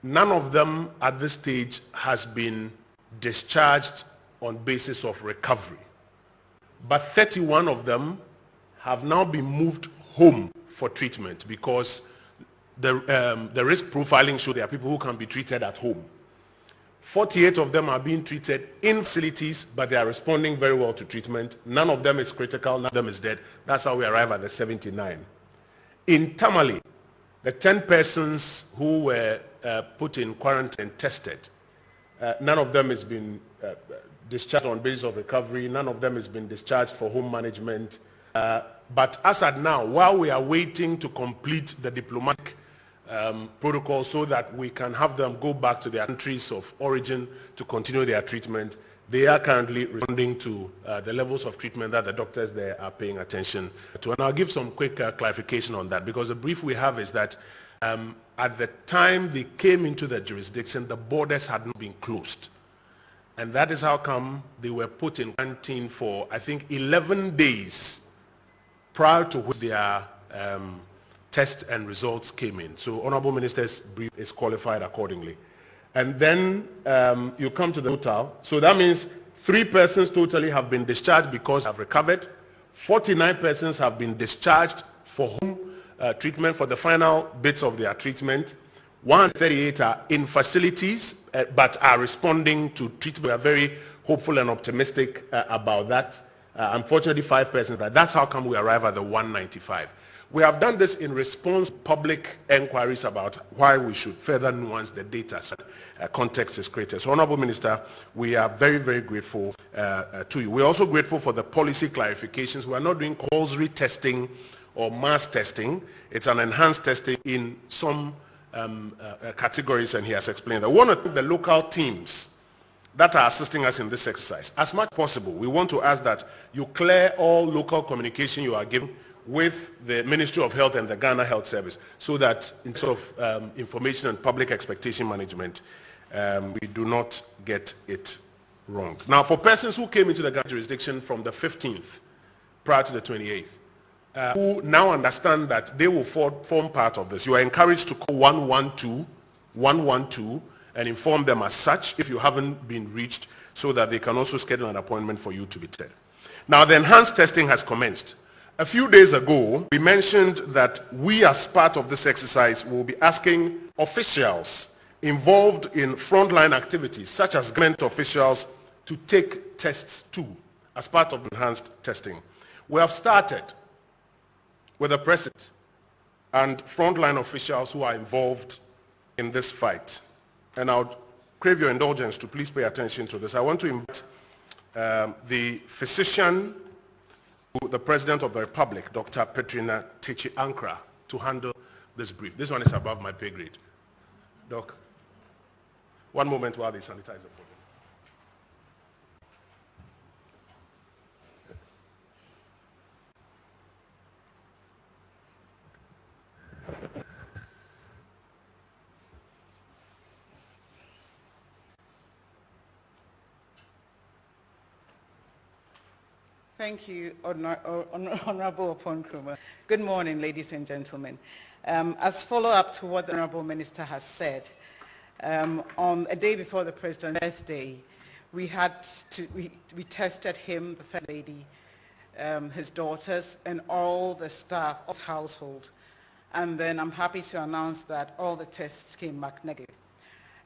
None of them at this stage has been discharged on basis of recovery. But 31 of them have now been moved home for treatment because the risk profiling shows there are people who can be treated at home. 48 of them are being treated in facilities, but they are responding very well to treatment. None of them is critical, none of them is dead. That's how we arrive at the 79. In Tamale, the 10 persons who were put in quarantine and tested, none of them has been discharged on basis of recovery. None of them has been discharged for home management. But as at now, while we are waiting to complete the diplomatic protocol so that we can have them go back to their countries of origin to continue their treatment, they are currently responding to the levels of treatment that the doctors there are paying attention to. And I'll give some quick clarification on that, because the brief we have is that at the time they came into the jurisdiction, the borders had not been closed. And that is how come they were put in quarantine for, I think, 11 days prior to which their test and results came in. So Honorable Minister's brief is qualified accordingly. And then you come to the total. So that means 3 persons totally have been discharged because they have recovered. 49 persons have been discharged for home treatment for the final bits of their treatment. 138 are in facilities but are responding to treatment. We are very hopeful and optimistic about that. Unfortunately, 5 persons, but that's how come we arrive at the 195. We have done this in response to public inquiries about why we should further nuance the data so context is created. So, Honorable Minister, we are very, very grateful to you. We're also grateful for the policy clarifications. We are not doing compulsory testing or mass testing. It's an enhanced testing in some categories, and he has explained that. We want to thank the local teams that are assisting us in this exercise. As much as possible, we want to ask that you clear all local communication you are given with the Ministry of Health and the Ghana Health Service, so that in sort of information and public expectation management, we do not get it wrong. Now, for persons who came into the Ghana jurisdiction from the 15th prior to the 28th, who now understand that they will form part of this, you are encouraged to call 112 and inform them as such if you haven't been reached, so that they can also schedule an appointment for you to be tested. Now, the enhanced testing has commenced. A few days ago, we mentioned that we, as part of this exercise, will be asking officials involved in frontline activities, such as government officials, to take tests too, as part of the enhanced testing. We have started with the president and frontline officials who are involved in this fight. And I would crave your indulgence to please pay attention to this. I want to invite the physician, the President of the Republic, Dr. Petrina Techi-Ankra, to handle this brief. This one is above my pay grade. Doc, one moment while they sanitize the podium. Thank you, Honorable Oponkrumah. Good morning, ladies and gentlemen. As follow-up to what the Honorable Minister has said, on a day before the President's birthday, we tested him, the First Lady, his daughters, and all the staff of his household. And then I'm happy to announce that all the tests came back negative.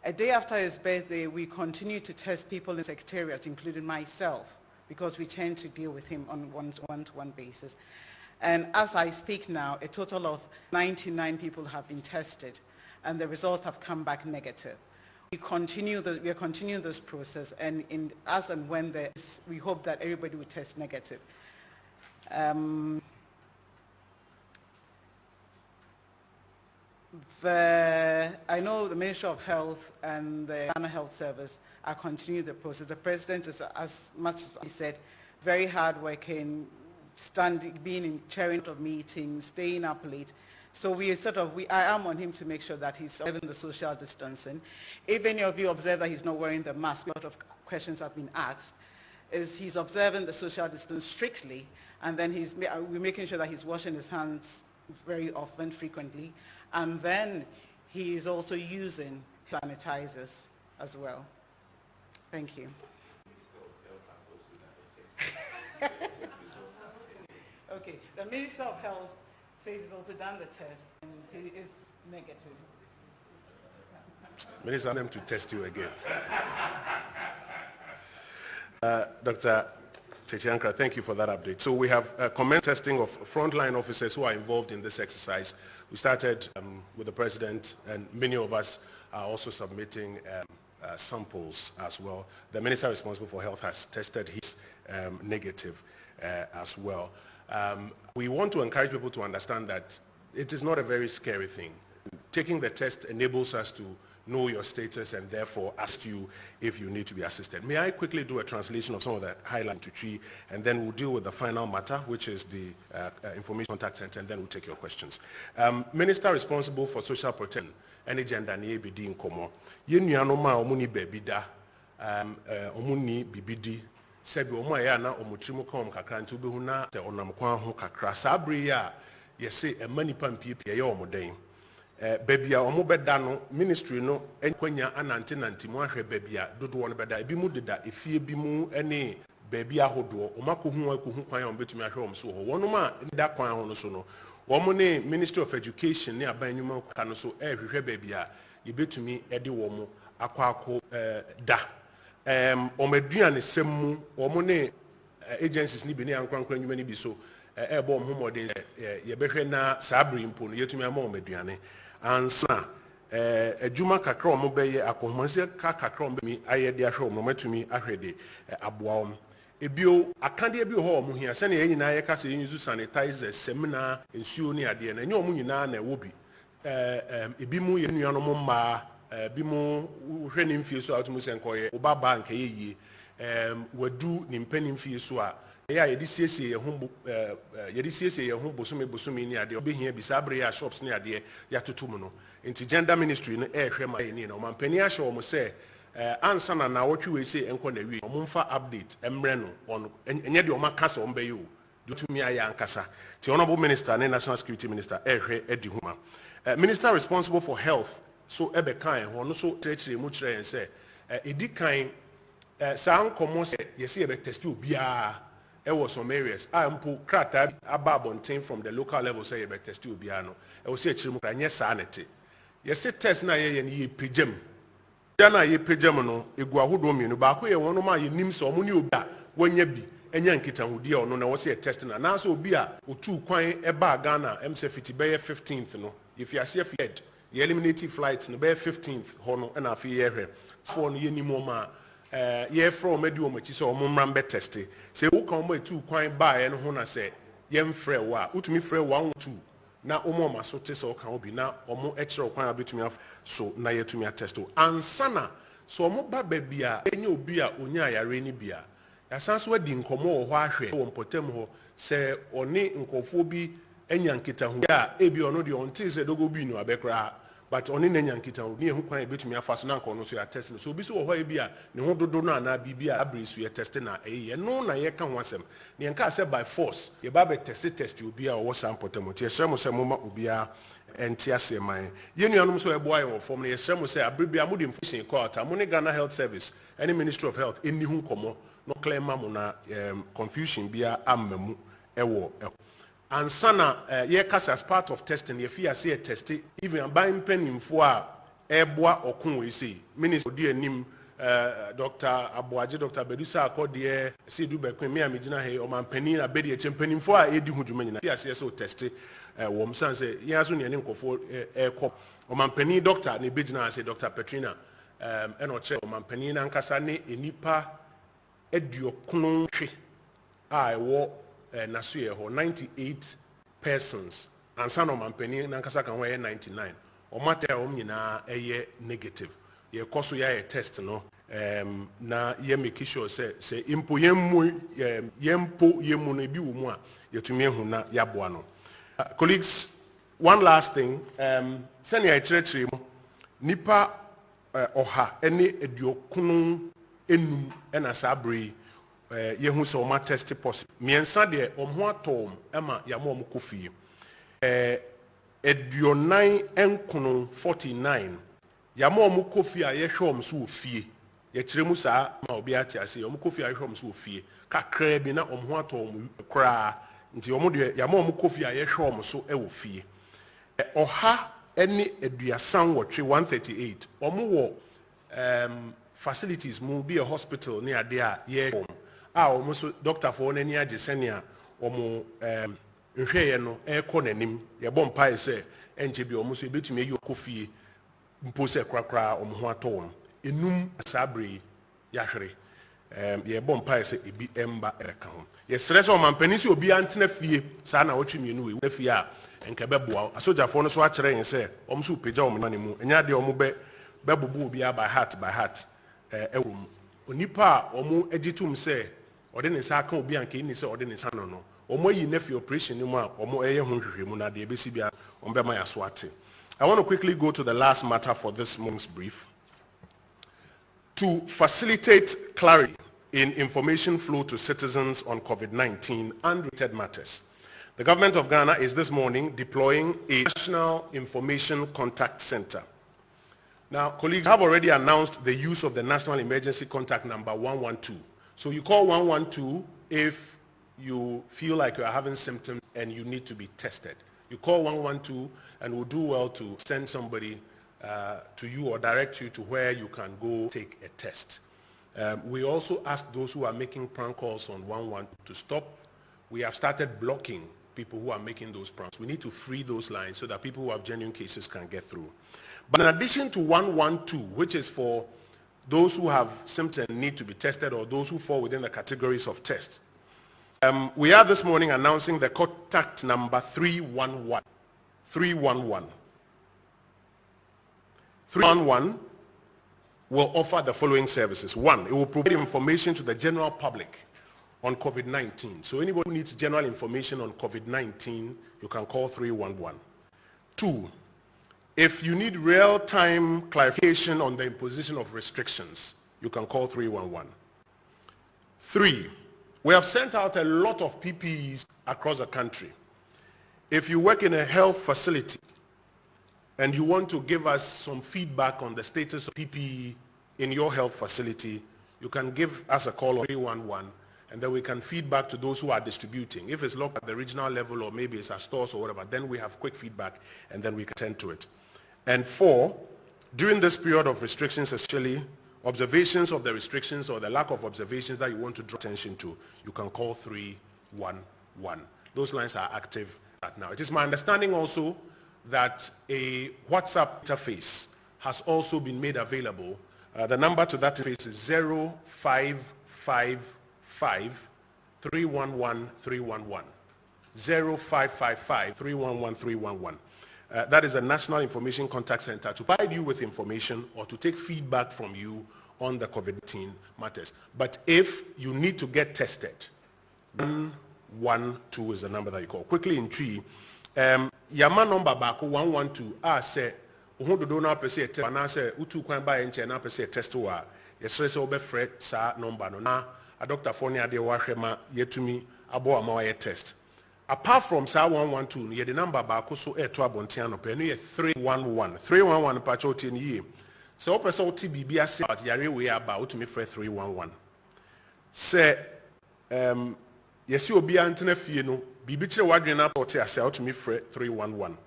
A day after his birthday, we continued to test people in the Secretariat, including myself, because we tend to deal with him on one-to-one basis. And as I speak now, a total of 99 people have been tested, and the results have come back negative. We are continuing this process, and as and when we hope that everybody will test negative. I know the Ministry of Health and the Ghana Health Service are continuing the process. The President is, as much as he said, very hardworking, being in chairing of meetings, staying up late. So I am on him to make sure that he's observing the social distancing. If any of you observe that he's not wearing the mask, a lot of questions have been asked, he's observing the social distance strictly, and then we're making sure that he's washing his hands very often, frequently, and then he is also using sanitizers as well. Thank you. Okay, the Minister of Health says he's also done the test and he is negative. Minister, I want them to test you again. Dr. Techi-Ankra, thank you for that update. So we have commenced testing of frontline officers who are involved in this exercise. We started with the President, and many of us are also submitting samples as well. The Minister responsible for health has tested his negative as well. We want to encourage people to understand that it is not a very scary thing. Taking the test enables us to know your status and therefore ask you if you need to be assisted. May I quickly do a translation of some of the highlights to tree, and then we'll deal with the final matter, which is the information contact center, and then we'll take your questions. Minister responsible for social protection, any gender, ni ebidi inkomo. Yenuanoma omuni bebida, omuni bibidi. Sebi omo ya na omutrimu kom kakra nti obehu na te onam kwan ho kakra. Sabri ya yese emani pampie ye omoden. Baby, omo beda no ministry no enkwanya anante mo ahwe baby a dodo won beda ebi mu deda efie bi mu ene baby ahodo omakohu kwan on betumi ahwe om so ho wonom a da kwan ho no so no womo ne Ministry of Education ne aban nyuma ka no so ehwehwe baby a yebetumi ede womo akwako da omaduane semu womo ne agencies ni bi ne ankwankwan nyuma ni bi so ebo om homoden yebehwe na sabri mpo no yetumi ama omaduane ansa adwuma kakra omo beye akohomase kakra omo mi ayede ahwe omo matumi ahwede aboa om ebio akande bi ho omo hia se na nyina ye ka se use sanitizer seminar ensuo ni ade na enye omo nyina na ewo bi ebi mu ye nuanom mma bi mu hwe ne mfie so atumu se nkoye obaba nka ye yie wadu ne mpani mfie so a ya ye di siesie ye ho ye di siesie ye ho bosome ni ade obehia bi sabre ya shops ni ade ya totum no nti gender ministry no ehwe ma ye ni na omampani a hye omo se ansa na wotwe we say enko na wi omo mfa update emre no on enye de omo kasa ombe yo de tumi aya ankasa the honorable minister and national security minister ehwe edi huma minister responsible for health so ebe kan ho no so treachery mu kire yen say edi kan sa nkomo say yesi ebe test obia was some areas ampo krata ababonten from the local level say ebe test obia no was say akiri mu kra nye sa nete yesi test na ye ye pejam na ye pejam no egu ahodo mienu ba ko ye wono ma ye nim so omo ni obi a wonya bi enya nkita hudi ono na wo say test na so obi a otu kwan eba Ghana emse fiti be 15th no if you are see fled ye eliminate flights no be 15th ho no na afi ye hwe for no ye ni mo ma ye from medi o machi so omo mran be test se wo kan mo etu kwan ba ye no ho na se ye mfrɛ wo a utumi frɛ 112 na omo ma so te se o kan obi na omo e kire kwan abetumi so na ye tumi attest o ansana so omo ba ba bia enye obi a onya ayare ni bia yasan so adi nkomo wo ho ahwe wo mpotem ho se oni nkofo bi enya nkita hu ya ebi ono de onti se dogo bi no abekra but oni na enya nkita hu ni ehu kwan ebetumi afa so na nkono so ya test so obi so wo ho ebi a ne ho dodo no ana bibia abresu ye test na eye no na ye ka ho asem ne nka se by force ye ba be test obi a wo sample tem tie hye mo se mo ma obi a enti ase man ye nuanom so ebo aye wo form ne ye hye mo se abrebia mo de information court mo ne Ghana Health Service any Ministry of Health eni hu komo no claim mo na confusion bia amamu ewo ansana ye kasa as part of testing ye fear say test even by penimfo a eboa okun we say minister di anim Dr. Abuaje Dr. Bedusa akode se du bekwen me amegina he o mampani na bedi e chempanimfo a edi hu dwuma nyina fear say so test wo msan say ye aso ne nkofo ekop o mampani doctor na begina say Dr. Petrina e no che o mampani na nkasa ne enipa eduokunu hwe a ewo naso ye ho 98 persons and son of mampani na nkasa kan ho ye 99 o matter o nyina eye negative ye koso ya test no na ye make sure say impo yemu no bi wo mu a yetumi ehu na yaboa no colleagues one last thing send ya chire mu nipa oha ene eduokunu enum ena sabre yehu so ma test positive miensa de omho atom ema ya mo kofie eduonan enkono 49 ya mo kofie a ye hwom so ofie ye kire mu saa ma obi ati ase omho kofie a hwom so ofie kakra bi na omho atom kra nti omho de ya mo kofie a ye hwom so e ofie oha ene eduasan wotwe 138 omho wo facilities mu be a hospital near there ye almost doctor for any agesenia omo nhweye no ekọ nanim ye bom pai se enche bi omo so ebetumi eyi okofie mpose krakra omo ho atom enum sabre ya hwere ye bom pai se ebi emba ereka ho ye stress o mampani se obi antena fie sa na wotwe mienu we fie a enka beboa asojafo no so a kire yen se omo so peja omo nanimu enya de omo bebubu obi by heart ewum onipa omo agitum se ode ne sa aka obi anka ni se ode ne sa no omo yi na fi operation ni mu a omo eye ho hwehwemu na de ebesi bia omo be ma ya so ate. I want to quickly go to the last matter for this morning's brief. To facilitate clarity in information flow to citizens on COVID-19 and related matters, the government of Ghana is this morning deploying a National Information Contact Center. Now, colleagues have already announced the use of the National Emergency Contact Number 112. So you call 112 if you feel like you are having symptoms and you need to be tested. You call 112 and we'll do well to send somebody to you or direct you to where you can go take a test. We also ask those who are making prank calls on 112 to stop. We have started blocking people who are making those pranks. We need to free those lines so that people who have genuine cases can get through. But in addition to 112, which is for those who have symptoms need to be tested, or those who fall within the categories of test. We are this morning announcing the contact number 311. 311. 311 will offer the following services. One, it will provide information to the general public on COVID-19. So anybody who needs general information on COVID-19, you can call 311. Two, if you need real-time clarification on the imposition of restrictions, you can call 311. Three, we have sent out a lot of PPEs across the country. If you work in a health facility and you want to give us some feedback on the status of PPE in your health facility, you can give us a call on 311, and then we can feedback to those who are distributing. If it's local at the regional level, or maybe it's at stores or whatever, then we have quick feedback and then we can tend to it. And four, during this period of restrictions, especially observations of the restrictions or the lack of observations that you want to draw attention to, you can call 311. Those lines are active right now. It is my understanding also that a WhatsApp interface has also been made available. The number to that interface is 0555 311 311. 0555 311 311. That is a National Information Contact Center to provide you with information or to take feedback from you on the COVID-19 matters. But if you need to get tested, 112 is the number that you call. Quickly in tree, Yama number back 112. Say, do not perceive test. And I say, utu kwan ba enche na perceive test wa. Yesre se obe fre sa number no na. A doctor phone ya de wa hwema yetumi abo ama wa test. Apart from sa 112, you the number back so to abontiano pe no 311. 311 pacho tie ni. So person oti bibia say about yare we about to me fre 311. Say yesi obi antena fie no bibi kire wadwen na port ase out to me fre 311.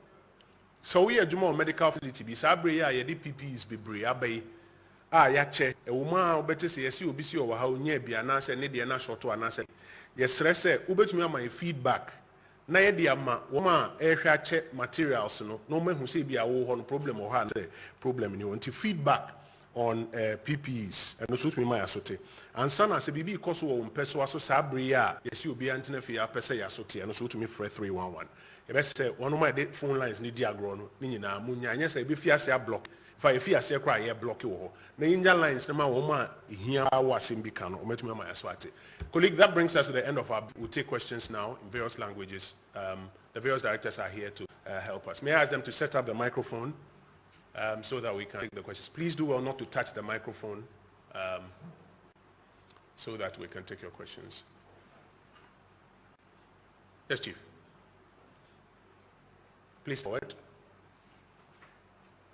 So we adwuma on medical facility bi sa abre ya ye de PPEs bebre abai ya che e wo ma obete se yesi obi si o wa ha onya bia na se ne de na shoto ana se yesre se obetumi ama feedback na ye de ama wo ma ehwe ache materials no no mahu se bia wo ho no problem o ha say problem ni wonti feedback on PPEs and no suit me my asote and sana se bibi ikoso wo mpeso aso sa abre ya yesi obi antena fi ya pese ya asote no suit me for 311 e be say one of my phone lines ni diagro no ni nyina munya anya say be fi ase a block fa e fi ase kra ye block wo ho na inja lines na ma wo ma hia wa asembi ka no ometumi ma asoate. Colleague, that brings us to the end of our, we'll take questions now in various languages. The various directors are here to help us. May I ask them to set up the microphone so that we can take the questions. Please do well not to touch the microphone so that we can take your questions. Yes, Chief. Please forward.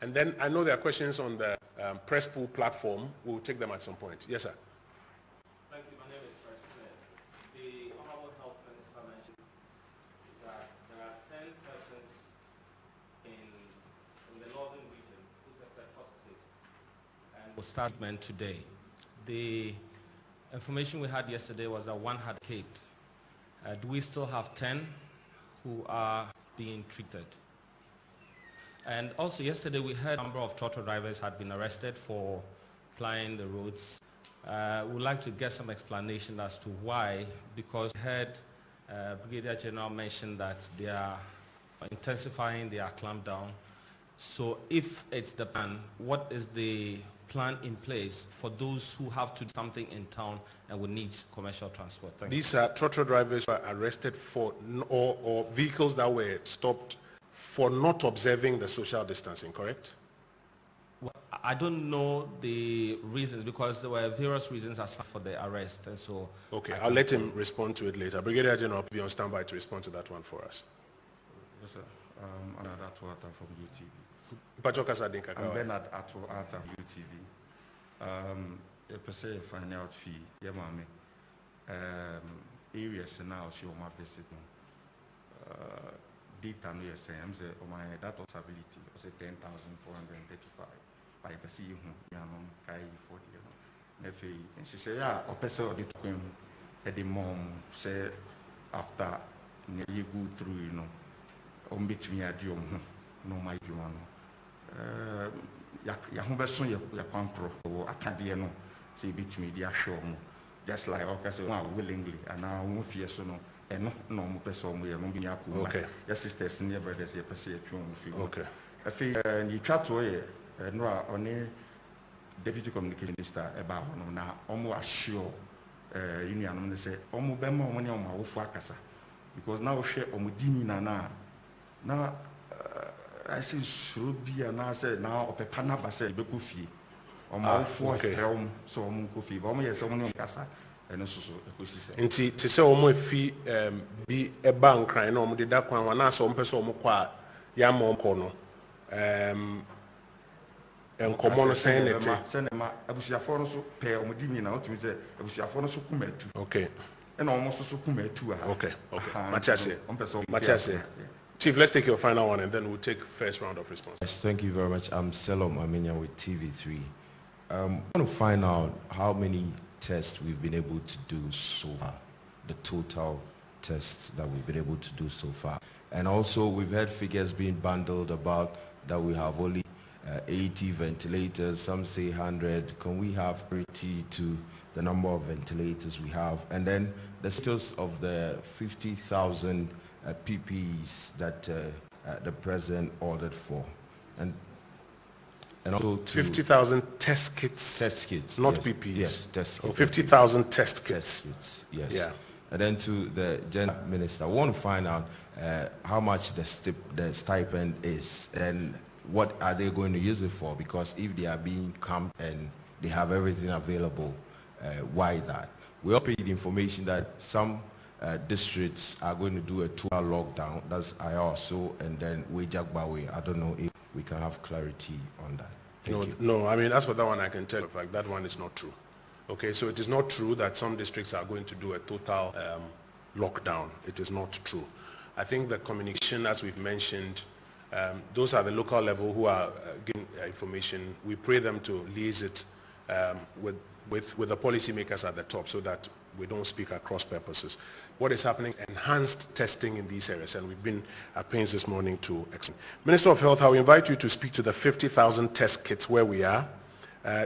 And then I know there are questions on the press pool platform. We'll take them at some point. Yes, sir. Thank you. My name is President. The Honorable Health Minister mentioned that there are 10 persons in the northern region who tested positive and will start treatment today. The information we had yesterday was that one had escaped. Do we still have 10 who are being treated? And also yesterday we heard a number of trotro drivers had been arrested for plying the roads. We'd like to get some explanation as to why, because we heard Brigadier General mention that they are intensifying their clampdown. So if it's the plan, what is the plan in place for those who have to do something in town and will need commercial transport? Thank These are trotro drivers who are arrested for, or vehicles that were stopped for not observing the social distancing, correct? Well, I don't know the reasons, because there were various reasons for the arrest, and so... Okay, I'll let him respond to it later. Brigadier General, be on standby to respond to that one for us. Yes, sir. I'm Bernard Atwata from UTV. I'm Bernard Atwata from UTV. A percent find out fee, yeah, mommy. Areas now, she will visit. Data no yes, I'm say my data ability was 10,435. I perceive you know kai for the no. And she say yeah, a person of the time at the mom say after you go through, you know, between a job no my one. ya ho beso ya kwankro wo akade no say bitimi dia hwe omo just like okay so willingly and now mo fie so no eno no mo pese omo ye no bi akuma your sisters and your brothers ye pese atwa omo fi Okay. afi ni twa to ye no a oni deputy communication minister eba ho no na omo assure union no say omo be ma omo ne omo awofo akasa because now we share omo dini na I see Shrubia now said now of a panaba said Bekufi or more for film so Munkofi, but only someone in Casa and also a Inti to say almost fee be a bank crying on the dark one as some person more yam corner and common saying it. Senema, I was your phone so pay or Medini now to me say, I was your phone so come okay. And almost so come to okay. Matias. Chief, let's take your final one and then we'll take first round of response. Yes, thank you very much. I'm Selom Aminya with TV3. I want to find out how many tests we've been able to do so far, the total tests that we've been able to do so far. And also we've had figures being bundled about that we have only 80 ventilators, some say 100. Can we have parity to the number of ventilators we have? And then the status of the 50,000 PPEs that the president ordered for, and also 50,000 test kits. Test kits, not yes. PPEs. Yes, test kits. 50,000 test kits. Test kits. Yes. Yeah. And then to the general minister, I want to find out how much the stipend is and what are they going to use it for? Because if they are being camped and they have everything available, why that? We also paid information that some districts are going to do a 2-hour lockdown. That's IOSO and then Wejagbawe. I don't know if we can have clarity on that. Thank you. No, I mean, as for that one, I can tell you, in fact, that one is not true. Okay, so it is not true that some districts are going to do a total lockdown. It is not true. I think the communication, as we've mentioned, those are the local level who are giving information. We pray them to liaise it with the policymakers at the top so that we don't speak across purposes. What is happening? Enhanced testing in these areas, and we've been at pains this morning to explain. Minister of Health, I will invite you to speak to the 50,000 test kits where we are.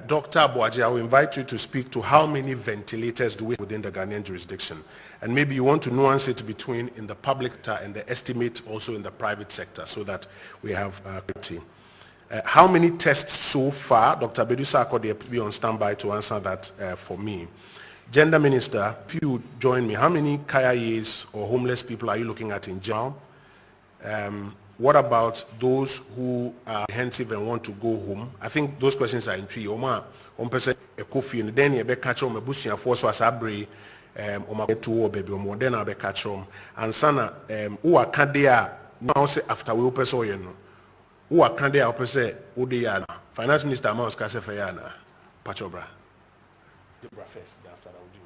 Dr. Abuaji, I will invite you to speak to how many ventilators do we have within the Ghanaian jurisdiction. And maybe you want to nuance it between in the public sector and the estimate also in the private sector so that we have clarity. How many tests so far? Dr. Bedu Sarko, they be on standby to answer that for me. Gender Minister, if you join me, how many KIAs or homeless people are you looking at in jail? What about those who are apprehensive and want to go home? I think those questions are in three. Oma, person a coffee and then you be catch on a bush and force was abre, oma to baby or then I be catch on. And sana, who are candia now say after we open so you know. Who are candia open say Odiana. Finance Minister Mouse Casefayana, Pachobra. Debra first, after that we'll do it.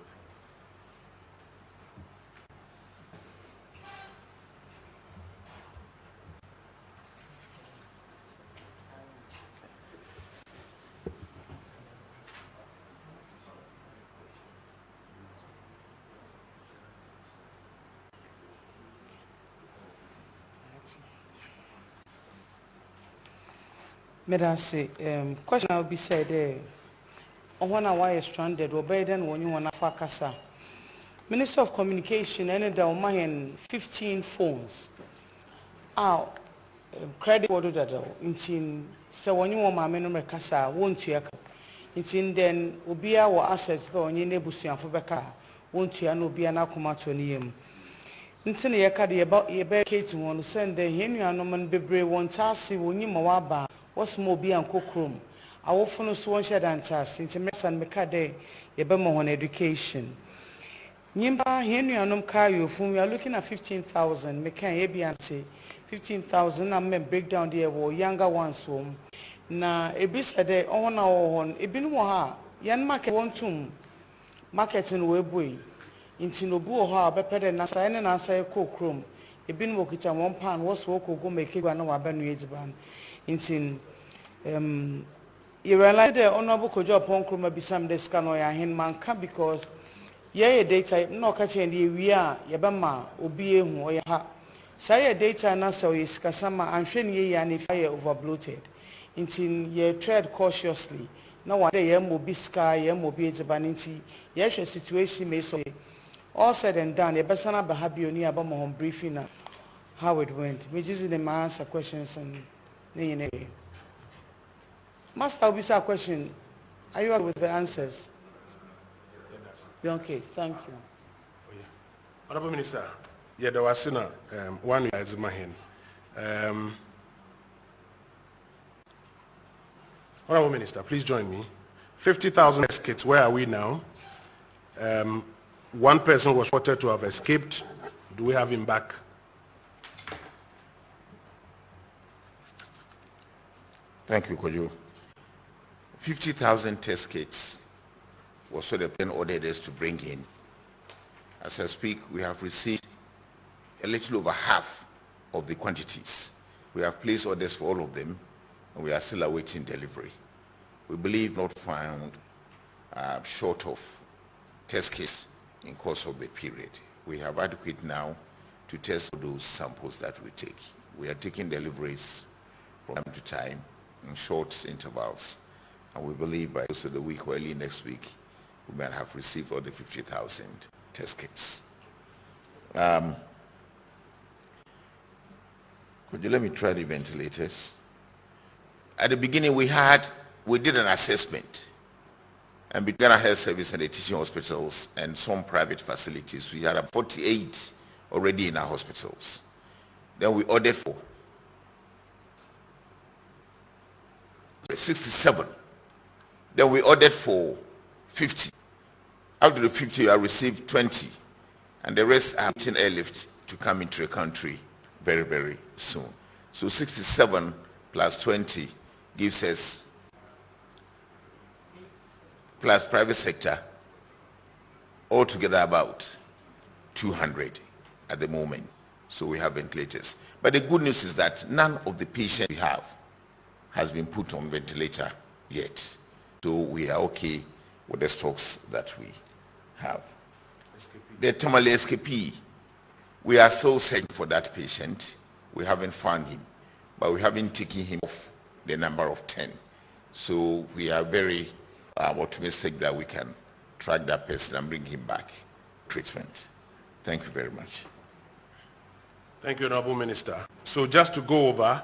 Question will be said there. On why is stranded or better than when you want to focus. Minister of Communication ended down my 15 phones. Credit order that in so when you want my memory casa won't you? It's in then Ubia or assets though in Nebusian for Becca won't you no be an akumatonium. Intin yakadi about your bear Kate one send the Henry and Norman Bebre one tassi when you mawaba was more be and cook room. I will follow one shed and task into mess and Mecade, Yebemo on education. Nimba Henry and Kayo, whom we are looking at 15,000, Mekan Ebianse, 15,000, and men break down the younger ones home. Na ebisa de on our own, Ebinwa, Yan market one tomb, market in Webway, in Tinobu or better than Nasa and answer cook room. Ebin Wokita 1 pound was walk or go make it one of our ban in you realize the honorable Kojo upon Kruma be some descano ya hen manka because ye data no catching the we are yabama obi or ya say data na so is kasama and shen ye and if I over bloated. nti ye tread cautiously na one day ye mobi sky ye mobi edzibaniti ye hwe situation may so all said and done ye besana ba habioni aba mo briefing na how it went which is the answer questions and Master will be a question. Are you with the answers? You're okay, thank you. Honorable Minister, yeah, there was one is Mahin. Honorable Minister, please join me. 50,000 kits, where are we now? One person was reported to have escaped. Do we have him back? Thank you, Kojo. 50,000 test kits was what the pen ordered us to bring in. As I speak, we have received a little over half of the quantities. We have placed orders for all of them, and we are still awaiting delivery. We believe not found short of test kits in course of the period. We have adequate now to test those samples that we take. We are taking deliveries from time to time in short intervals, and we believe by the end of the week or early next week, we might have received all the 50,000 test kits. Could you let me try the ventilators? At the beginning, we did an assessment, and between our health service and the teaching hospitals and some private facilities, we had 48 already in our hospitals. Then we ordered for 67. Then we ordered for 50. Out of the 50, I received 20, and the rest are in airlift to come into the country very, very soon. So 67 plus 20 gives us, plus private sector, altogether about 200 at the moment. So we have ventilators. But the good news is that none of the patients we have has been put on ventilator yet. So we are okay with the stocks that we have. The Tamale SKP, we are still searching for that patient. We haven't found him, but we haven't taken him off the number of 10. So we are very optimistic that we can track that person and bring him back treatment. Thank you very much. Thank you, Honorable Minister. So just to go over,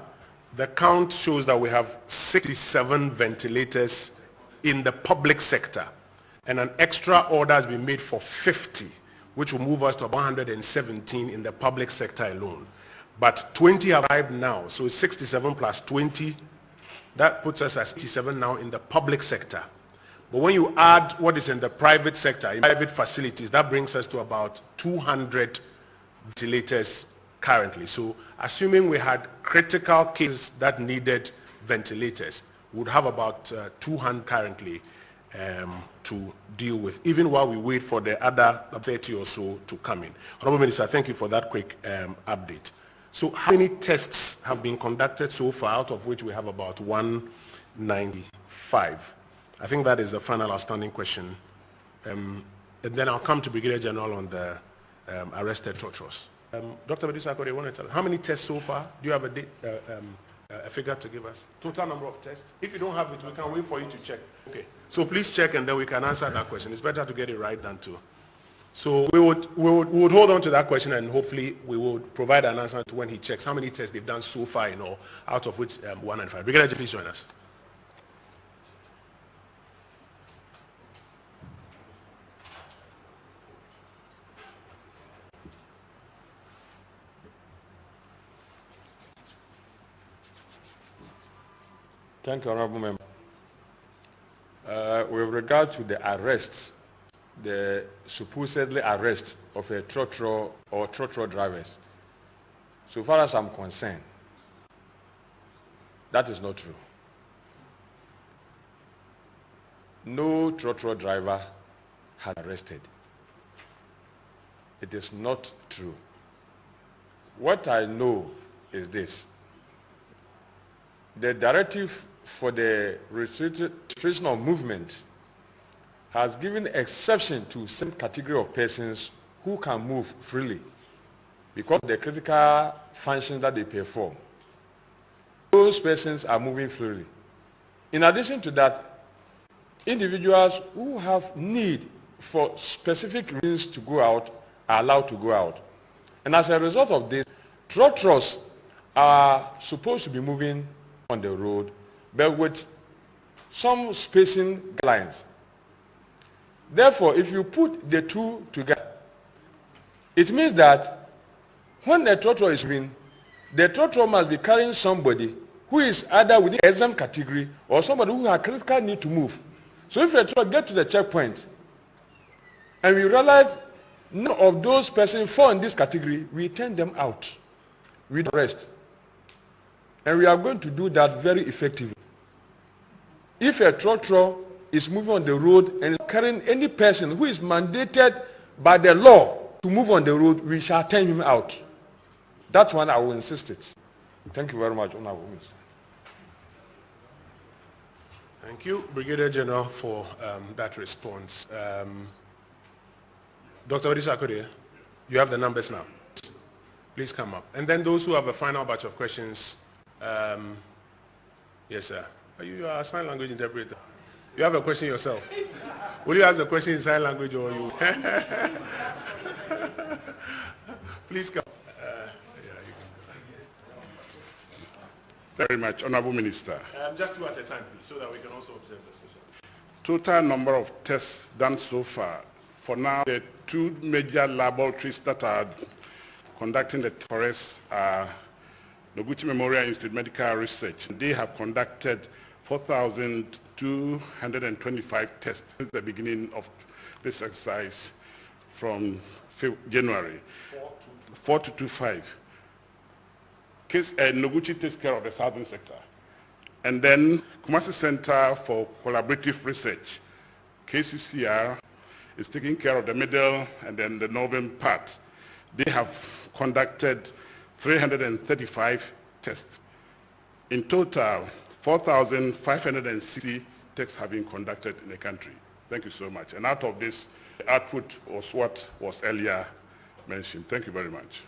the count shows that we have 67 ventilators in the public sector, and an extra order has been made for 50, which will move us to 117 in the public sector alone. But 20 have arrived now, so 67 plus 20, that puts us at 87 now in the public sector. But when you add what is in the private sector, in private facilities, that brings us to about 200 ventilators currently. So assuming we had critical cases that needed ventilators, we would have about 200 currently to deal with, even while we wait for the other 30 or so to come in. Honorable Minister, thank you for that quick update. So how many tests have been conducted so far, out of which we have about 195? I think that is the final outstanding question. And then I'll come to Brigadier General on the arrested torturers. Dr. Medusa, I want to tell you, how many tests so far? Do you have a figure to give us? Total number of tests? If you don't have it, we can wait for you to check. Okay. So please check, and then we can answer that question. It's better to get it right than to. So we would hold on to that question, and hopefully we will provide an answer to when he checks how many tests they've done so far in all, out of which 195. Brigadier, please join us. Thank you, Honorable Member. With regard to the arrests, the supposedly arrest of a trotro or trotro drivers, so far as I'm concerned, that is not true. No trotro driver had arrested. It is not true. What I know is this. The directive for the restriction of movement has given exception to some category of persons who can move freely because of the critical functions that they perform. Those persons are moving freely. In addition to that, individuals who have need for specific reasons to go out are allowed to go out. And as a result of this, trotros are supposed to be moving on the road, but with some spacing guidelines. Therefore, if you put the two together, it means that when the trotro is moving, the trotro must be carrying somebody who is either within the exempt category or somebody who has critical need to move. So if the trotro gets to the checkpoint and we realize none of those persons fall in this category, we turn them out. We don't arrest. And we are going to do that very effectively. If a trotro is moving on the road and carrying any person who is mandated by the law to move on the road, we shall turn him out. That's one I will insist it. Thank you very much, Honorable Minister. Thank you, Brigadier General, for that response. Dr. Odisha, you have the numbers now. Please come up. And then those who have a final batch of questions. Yes, sir. You are a sign language interpreter. You have a question yourself. Will you ask the question in sign language or you? Please come. Very much, Honorable Minister. Just two at a time, please, so that we can also observe the session. Total number of tests done so far. For now, the two major laboratories that are conducting the tests are Noguchi Memorial Institute Medical Research. They have conducted 4,225 tests since the beginning of this exercise from January. 4225. Noguchi takes care of the southern sector. And then Kumasi Center for Collaborative Research, KCCR, is taking care of the middle and then the northern part. They have conducted 335 tests. In total, 4,560 tests have been conducted in the country. Thank you so much. And out of this, the output was what was earlier mentioned. Thank you very much.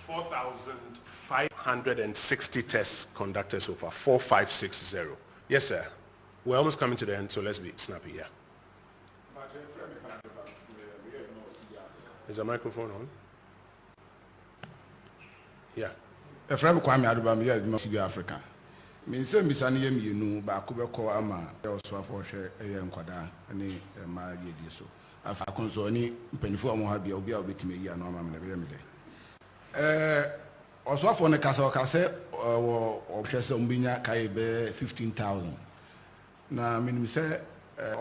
4,560 tests conducted so far, 4,560. Yes, sir. We're almost coming to the end, so let's be snappy here. Is the microphone on? Yeah. Efrem Kwame Adubam here in South Africa. Me say misani yem yenu ba ko be ko ama e oso afo hwe eye nkwada ani ma yedi so. Afa konso ni mpanifo amu ha bia obi a obetime yi ano ama me be me de. Oso afo ne kasa o kase wo hwese ombinya kai be 15,000. Na me say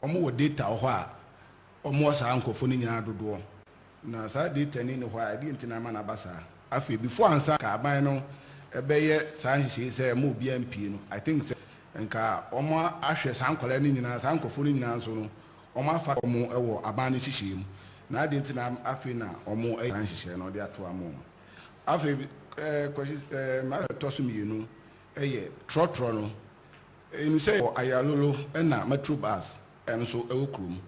omo wo data ho a omo sa ankofo ni nyina dodo. Na sa data ni ho a di ntina ma na basa. Afi before ansa ka aban no ebeye san hihie say mo obi MP no I think say nka omo ahwe san kwala ni nyina san kofo ni nyina so no omo afa omo ewo aban ni hihie mu na adi ntina afi na omo san hihie no de ato amo afi kwesi ma to so mienu eye trotro no enu say ayalolo na metro bus enso ewo krum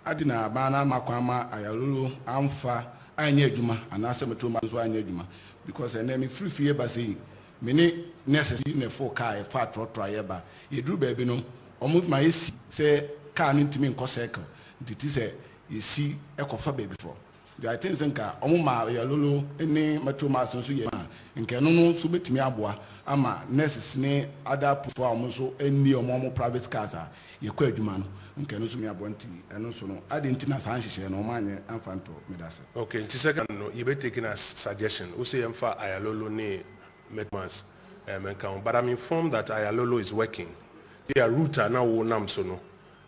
adi na aban na makwama ayalolo amfa anya adwuma anase metro manzo anya adwuma because enemy free fie ba say many necessary na for car e fa trotro ayeba yeduru ba bi no omo ma esi say car no ntimi nko cycle ntiti say esi ekofa ba bi for I think nka omo ma yalolo eni metro manzo so ye ma nke no no so betimi aboa ama nurses ne other people omo so eni omo private cars a ye kwa adwuma no nke no so mi abonti eno so no ade ntina san hihye no manye amfanto medase. Okay, nti second no you be taking as suggestion we say emfa ayalolo ne medmans but I'm informed that ayalolo is working. They are router now wo nam so no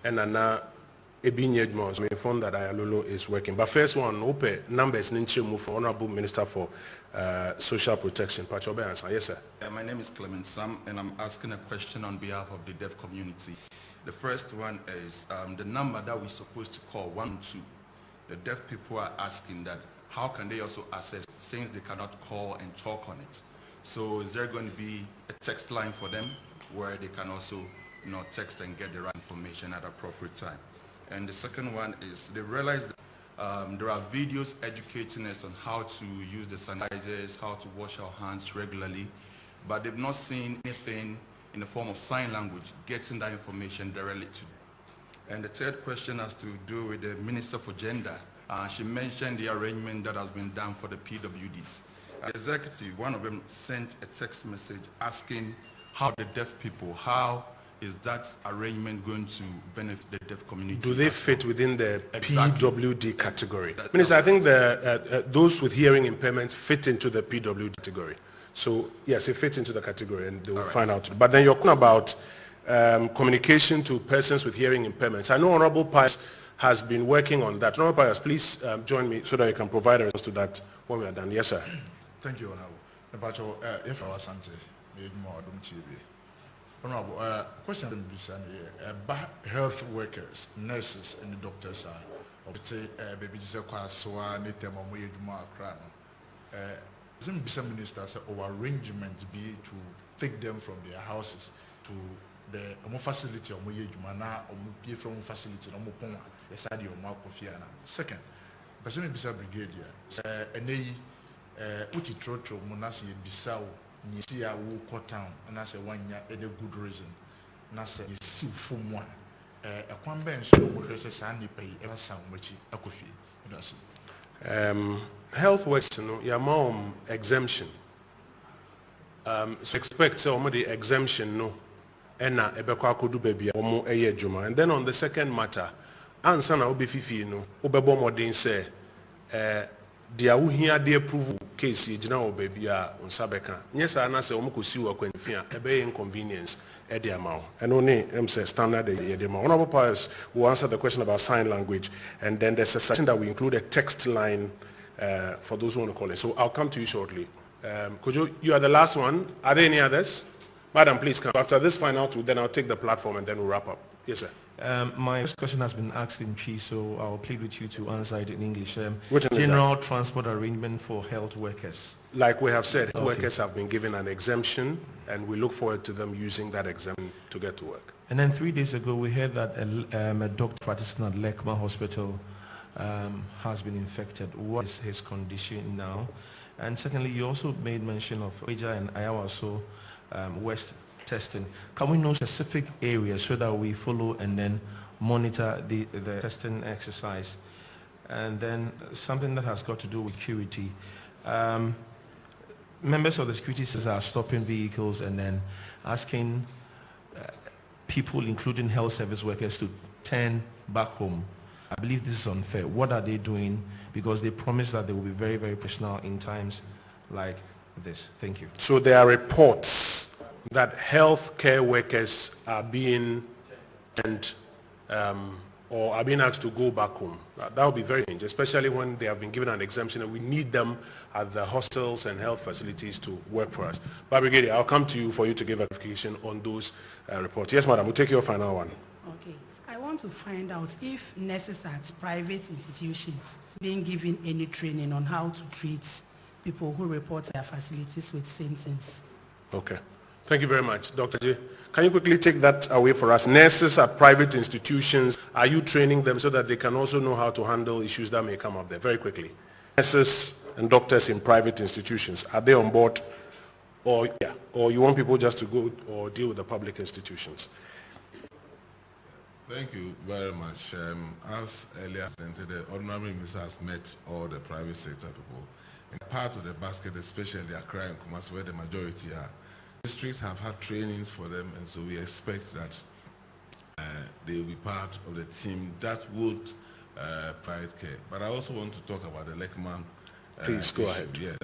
and na ebinye adwuma. I'm informed that ayalolo is working. But first one open numbers ninche move for Honorable Minister for Social Protection. Pachobe answer. Yes sir. My name is Clement Sam and I'm asking a question on behalf of the deaf community. The first one is the number that we're supposed to call 112. The deaf people are asking that how can they also access since they cannot call and talk on it. So is there going to be a text line for them where they can also text and get the right information at appropriate time? And the second one is they realize that there are videos educating us on how to use the sanitizers, how to wash our hands regularly. but they've not seen anything in the form of sign language getting that information directly to them. And the third question has to do with the Minister for Gender. She mentioned the arrangement that has been done for the PWDs. The executive, one of them sent a text message asking how the deaf people, how is that arrangement going to benefit the deaf community? Do they fit within the PWD category? Minister, I think those with hearing impairments fit into the PWD category. So yes, it fits into the category and they will find out. But then you're talking about communication to persons with hearing impairments. I know Honorable Pius has been working on that. Honorable Pius, please join me so that you can provide a response to that when we are done. Yes, sir. Thank you, Honorable. About if I was Sante, maybe more don't TV. Honorable, question about health workers, nurses, and the doctors are obviously baby just a kwaswa netem or more crown. Some ministers say our arrangement be to take them from their houses to the facility or mana or pay from facility no more the side of Marcofiana. Second, Person Bisa Brigadier, Uti Trocho, Monasi Bissau, Nisia Wu Town, and I say 1 year a good reason. Nasa is still from one. A quan bench would say Sandy pay ever sound which I could feel. Health works, your mom exemption. So expect somebody exemption, no. Ena ebekwa kodu baby omo eye juma. And then on the second matter, ansa na obi fifi no, obebo modern say dia wo hia de approve case ye gina o baby a unsabeka. Nyesa na say omo kosi wo kwanfia ebe inconvenience e de amount. And only say standard e de amount. Honorable Pius will answer the question about sign language, and then there's a section that we include a text line for those who want to call in. So I'll come to you shortly. Could you are the last one. Are there any others? Madam, please come. After this final two, then I'll take the platform and then we'll wrap up. Yes, sir. My first question has been asked in Chi, so I'll plead with you to answer it in English. Which general transport arrangement for health workers. Like we have said, health workers have been given an exemption, and we look forward to them using that exemption to get to work. And then 3 days ago, we heard that a doctor practicing at Lekma Hospital has been infected. What is his condition now? And secondly, you also made mention of Oija and Ayawaso West testing. Can we know specific areas so that we follow and then monitor the testing exercise? And then something that has got to do with security. Members of the security service are stopping vehicles and then asking people, including health service workers, to turn back home. I believe this is unfair. What are they doing? Because they promise that they will be very, very professional in times like this. Thank you. So there are reports that healthcare workers are being or are being asked to go back home. That would be very strange, especially when they have been given an exemption and we need them at the hostels and health facilities to work for us. But Brigadier, I'll come to you for you to give verification on those reports. Yes, madam, we'll take your final one. Okay. I want to find out if nurses at private institutions being given any training on how to treat people who report their facilities with symptoms. Okay. Thank you very much. Dr. J, can you quickly take that away for us? Nurses at private institutions, are you training them so that they can also know how to handle issues that may come up there? Very quickly. Nurses and doctors in private institutions, are they on board? Or you want people just to go or deal with the public institutions? Thank you very much. As earlier stated, the Honorable Minister has met all the private sector people. In part of the basket, especially the Accra and Kumasi, where the majority are, districts have had trainings for them, and so we expect that they will be part of the team that would provide care. But I also want to talk about the Lekman. Please go ahead. Yes,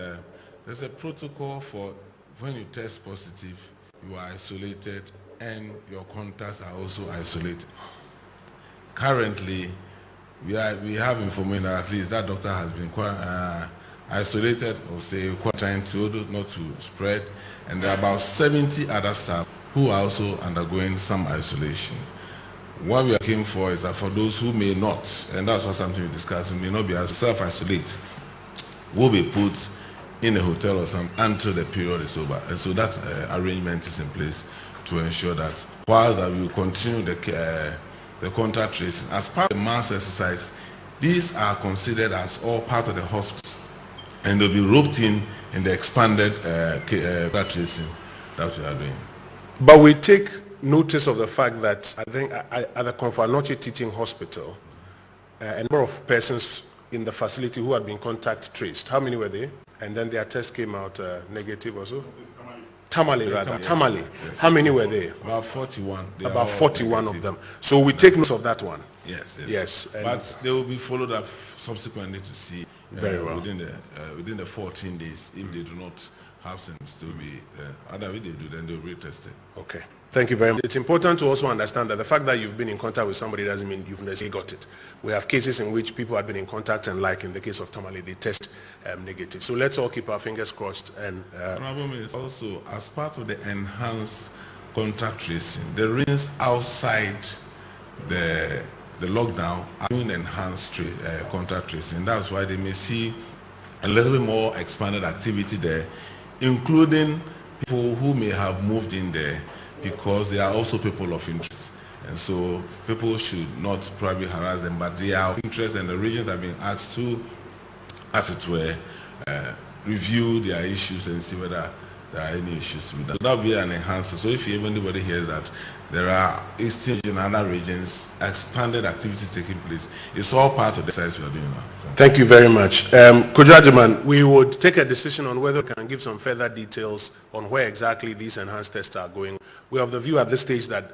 there's a protocol for when you test positive, you are isolated and your contacts are also isolated. Currently, we have information that at least that doctor has been isolated or say quarantined not to spread, and there are about 70 other staff who are also undergoing some isolation. What we are looking for is that for those who may not, and that's what something we discussed, who may not be able to self-isolate, will be put in a hotel or something until the period is over. And so that arrangement is in place to ensure that whilst that we will continue the contact tracing. As part of the mass exercise, these are considered as all part of the hospital, and they'll be roped in the expanded contact tracing that we are doing. But we take notice of the fact that I think at the Confanoche Teaching Hospital, a number of persons in the facility who had been contact traced. How many were they? And then their test came out negative also? Tamale, rather. Yes, Tamale. yes. How many were there? About 41. About 41 of them. So we take note of that one. Yes, yes. Yes. But they will be followed up subsequently to see Very well. within the 14 days if they do not have symptoms to be other way they do, then they'll retest it. Okay. Thank you very much. It's important to also understand that the fact that you've been in contact with somebody doesn't mean you've necessarily got it. We have cases in which people have been in contact and, like in the case of Tamale, they test negative. So let's all keep our fingers crossed. And Honorable Minister, also as part of the enhanced contact tracing, the regions outside the lockdown are doing enhanced contact tracing. That's why they may see a little bit more expanded activity there, including people who may have moved in there because they are also people of interest. And so people should not probably harass them, but they are of interest, and the regions have been asked to, as it were, review their issues and see whether there are any issues to be done. So that will be an enhancer. So if anybody hears that there are Eastern and other regions, expanded activities taking place, it's all part of the exercise we are doing now. thank you very much. Kojajiman, we would take a decision on whether we can give some further details on where exactly these enhanced tests are going. We have the view at this stage that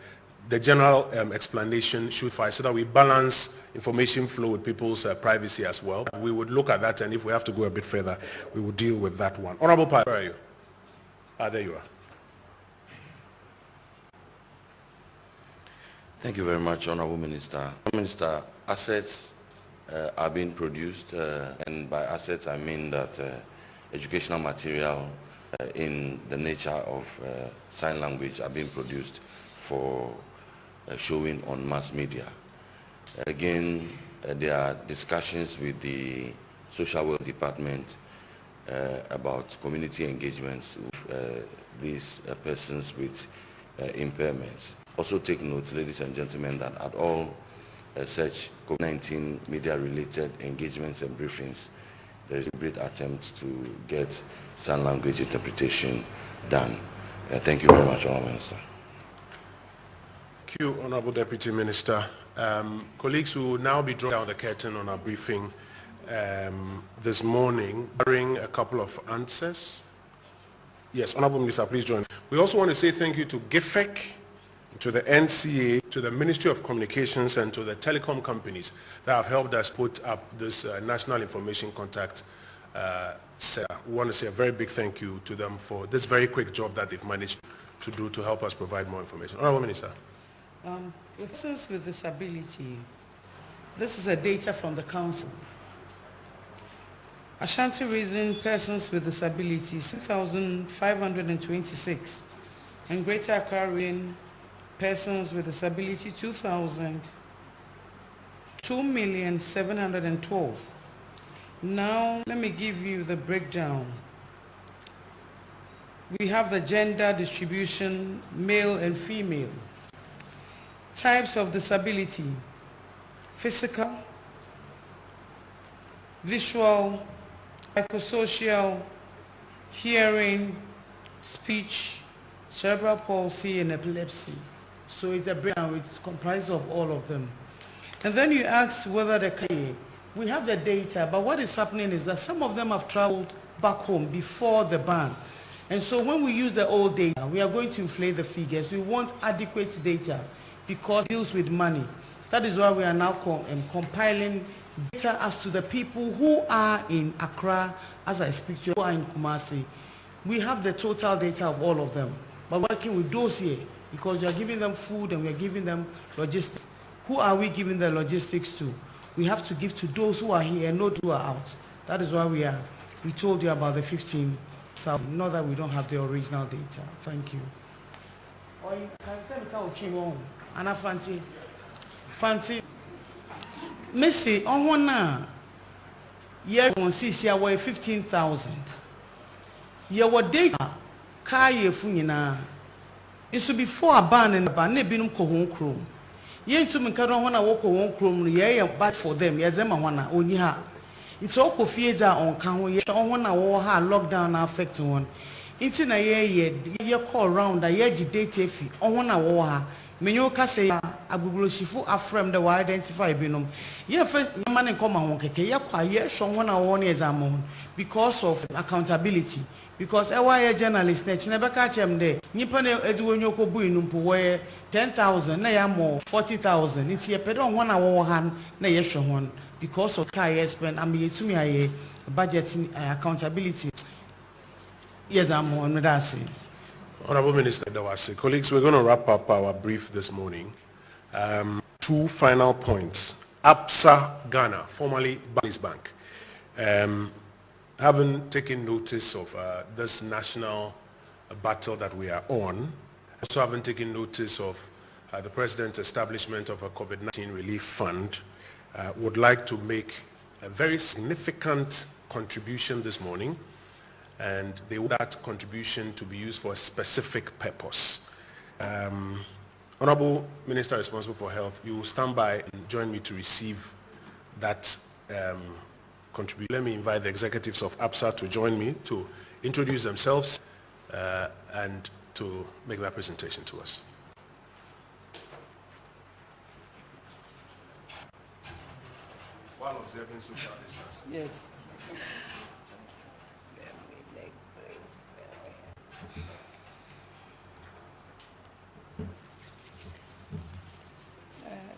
the general explanation should suffice so that we balance information flow with people's privacy as well. We would look at that, and if we have to go a bit further, we will deal with that one. Honorable Pai, where are you? There you are. Thank you very much, Honorable Minister. Minister, assets are being produced, and by assets I mean that educational material in the nature of sign language are being produced for showing on mass media. Again, there are discussions with the Social Welfare Department about community engagements with these persons with impairments. Also take note, ladies and gentlemen, that at all such COVID-19 media-related engagements and briefings, there is a great attempt to get sign language interpretation done. Thank you very much, Honourable Minister. Thank you, Honourable Deputy Minister. Colleagues, we will now be drawing down the curtain on our briefing this morning, barring a couple of answers. Yes, Honourable Minister, please join. We also want to say thank you to GIFEC, to the NCA, to the Ministry of Communications, and to the telecom companies that have helped us put up this National Information Contact Center. We want to say a very big thank you to them for this very quick job that they've managed to do to help us provide more information. Honourable Minister. Persons with disability, this is a data from the Council. Ashanti Region persons with disability, 6,526. And Greater Accra Region persons with disability, 2,712,000. Now, let me give you the breakdown. We have the gender distribution, male and female. Types of disability: physical, visual, psychosocial, hearing, speech, cerebral palsy, and epilepsy. So it's a breakdown, it's comprised of all of them. And then you ask whether we have the data, but what is happening is that some of them have traveled back home before the ban. And so when we use the old data, we are going to inflate the figures. We want adequate data because it deals with money. That is why we are now compiling data as to the people who are in Accra, as I speak to you, who are in Kumasi. We have the total data of all of them. But working with those here, because we are giving them food and we are giving them logistics. Who are we giving the logistics to? We have to give to those who are here and not who are out. That is why we told you about the 15,000. Not that we don't have the original data. Thank you. Anna Fancy. Missy, on one now. Yeah, on CC away 15,000. Yeah, what data? Kaya funina. It's before a ban and a ban, they been home chrome. Yen to me can't want to walk home chrome, yeah, bad for them, yes, them one only ha. It's all coffees on count, on one hour lockdown affect one. Inti na ye call round a ye date efi on na wo ha menyo ka say aguguloshifu afrem de wa identify binom ye first man come on keke ye kwa ye hwo ho na wo na exam because of accountability because e wa ye journalist na chine be ka chem de nipa na ediwonyo ko bu inum po we 10,000 na ya mo 40,000 nti ye pede ho na wo ha na ye hwo ho because of car ye spend am ye tumi aye budget accountability. Yes, I'm on that's it. Honorable Minister Dawasi, colleagues, we're going to wrap up our brief this morning. Two final points. ABSA Ghana, formerly Barclays Bank, having taken notice of this national battle that we are on, also having taken notice of the President's establishment of a COVID-19 relief fund, would like to make a very significant contribution this morning, and they want that contribution to be used for a specific purpose. Honorable Minister responsible for health, you will stand by and join me to receive that contribution. Let me invite the executives of ABSA to join me to introduce themselves and to make that presentation to us. While observing social distancing. Yes.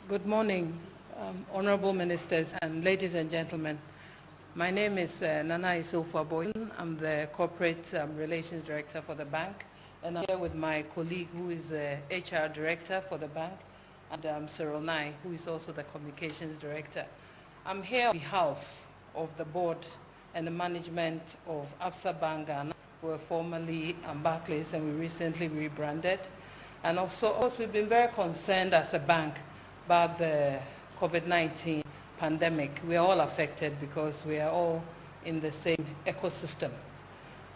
Good morning, honorable ministers and ladies and gentlemen. My name is Nana Isilfa-Boyin. I'm the Corporate Relations Director for the bank, and I'm here with my colleague who is the HR Director for the bank, and Cyril Nai, who is also the Communications Director. I'm here on behalf of the board and the management of ABSA Bank Ghana, who were formerly Barclays, and we recently rebranded. And also, we've been very concerned as a bank about the COVID-19 pandemic. We are all affected because we are all in the same ecosystem.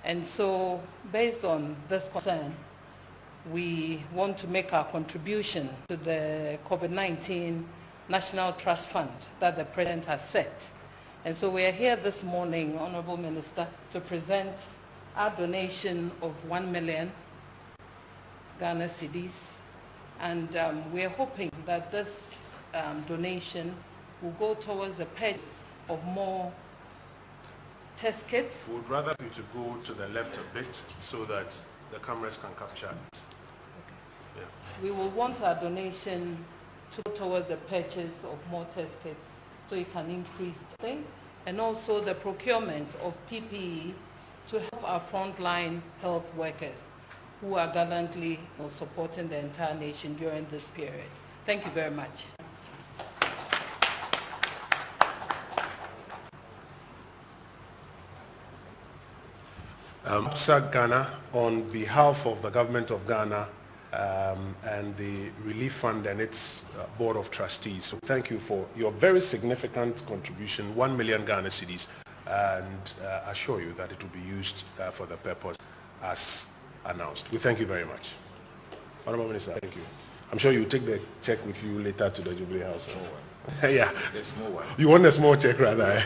And so, based on this concern, we want to make our contribution to the COVID-19 National Trust Fund that the President has set. And so we are here this morning, Honorable Minister, to present our donation of 1 million Ghana cedis. And we are hoping that this donation will go towards the purchase of more test kits. We would rather you to go to the left a bit so that the cameras can capture it. Okay. Yeah. We will want our donation to go towards the purchase of more test kits so it can increase testing, and also the procurement of PPE to help our frontline health workers who are gallantly supporting the entire nation during this period. Thank you very much. ABSA Ghana, on behalf of the government of Ghana and the Relief Fund and its Board of Trustees, thank you for your very significant contribution, 1 million Ghana cedis, and assure you that it will be used for the purpose as announced. We thank you very much. Honorable Minister, thank you. I'm sure you'll take the check with you later to the Jubilee House. Yeah. The small one. You want a small check rather.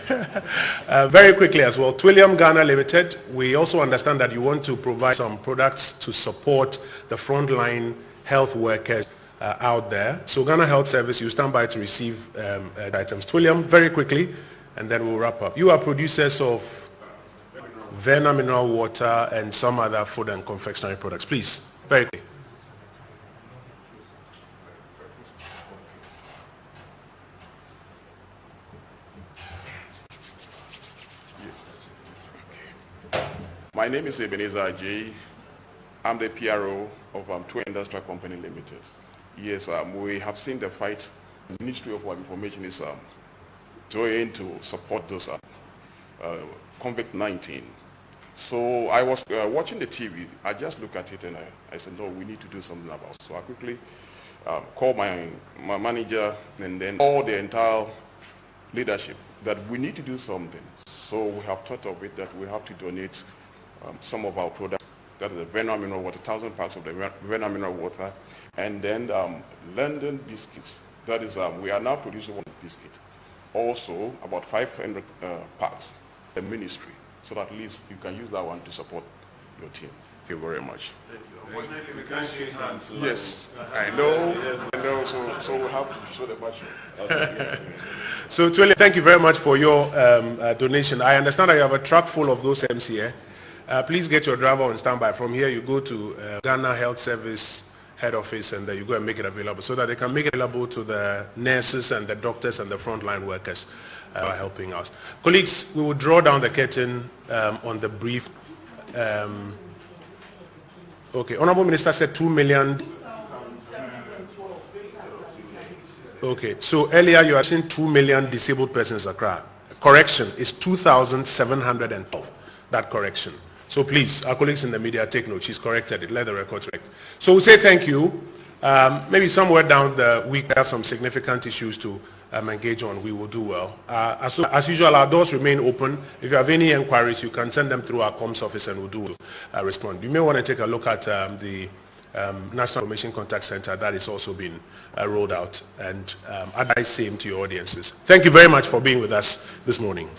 Very quickly as well, Twillium Ghana Limited, we also understand that you want to provide some products to support the frontline health workers out there. So Ghana Health Service, you stand by to receive items. Twillium, very quickly, and then we'll wrap up. You are producers of Verna mineral water and some other food and confectionery products. Please, very quickly. My name is Ebenezer Ajay. I'm the PRO of Twin Industrial Company Limited. Yes, we have seen the fight. The Ministry of Information is trying to support this COVID-19. So I was watching the TV. I just looked at it and I said, no, we need to do something about it. So I quickly called my manager and then all the entire leadership that we need to do something. So we have thought of it that we have to donate some of our products, that is the Verna mineral water, 1,000 packs of the Verna mineral water, and then London biscuits. That is, we are now producing one biscuit. Also, about 500 packs, the ministry, so that at least you can use that one to support your team. Thank you very much. Thank you. Unfortunately, we can't shake hands. Yes, I know, so we'll have to show the battery. So, Twele, thank you very much for your donation. I understand that you have a truck full of those M's here. Please get your driver on standby. From here, you go to Ghana Health Service head office and you go and make it available so that they can make it available to the nurses and the doctors and the frontline workers who are helping us. Colleagues, we will draw down the curtain on the brief. Okay, Honorable Minister said 2 million. Okay, so earlier you are saying 2 million disabled persons Accra. Correction is 2,712. That correction. So please, our colleagues in the media, take note. She's corrected it. Let the record correct. So we'll say thank you. Maybe somewhere down the week we have some significant issues to engage on. We will do well. As usual, our doors remain open. If you have any inquiries, you can send them through our comms office and we'll do respond. You may want to take a look at the National Information Contact Center that is also being rolled out, and advise same to your audiences. Thank you very much for being with us this morning.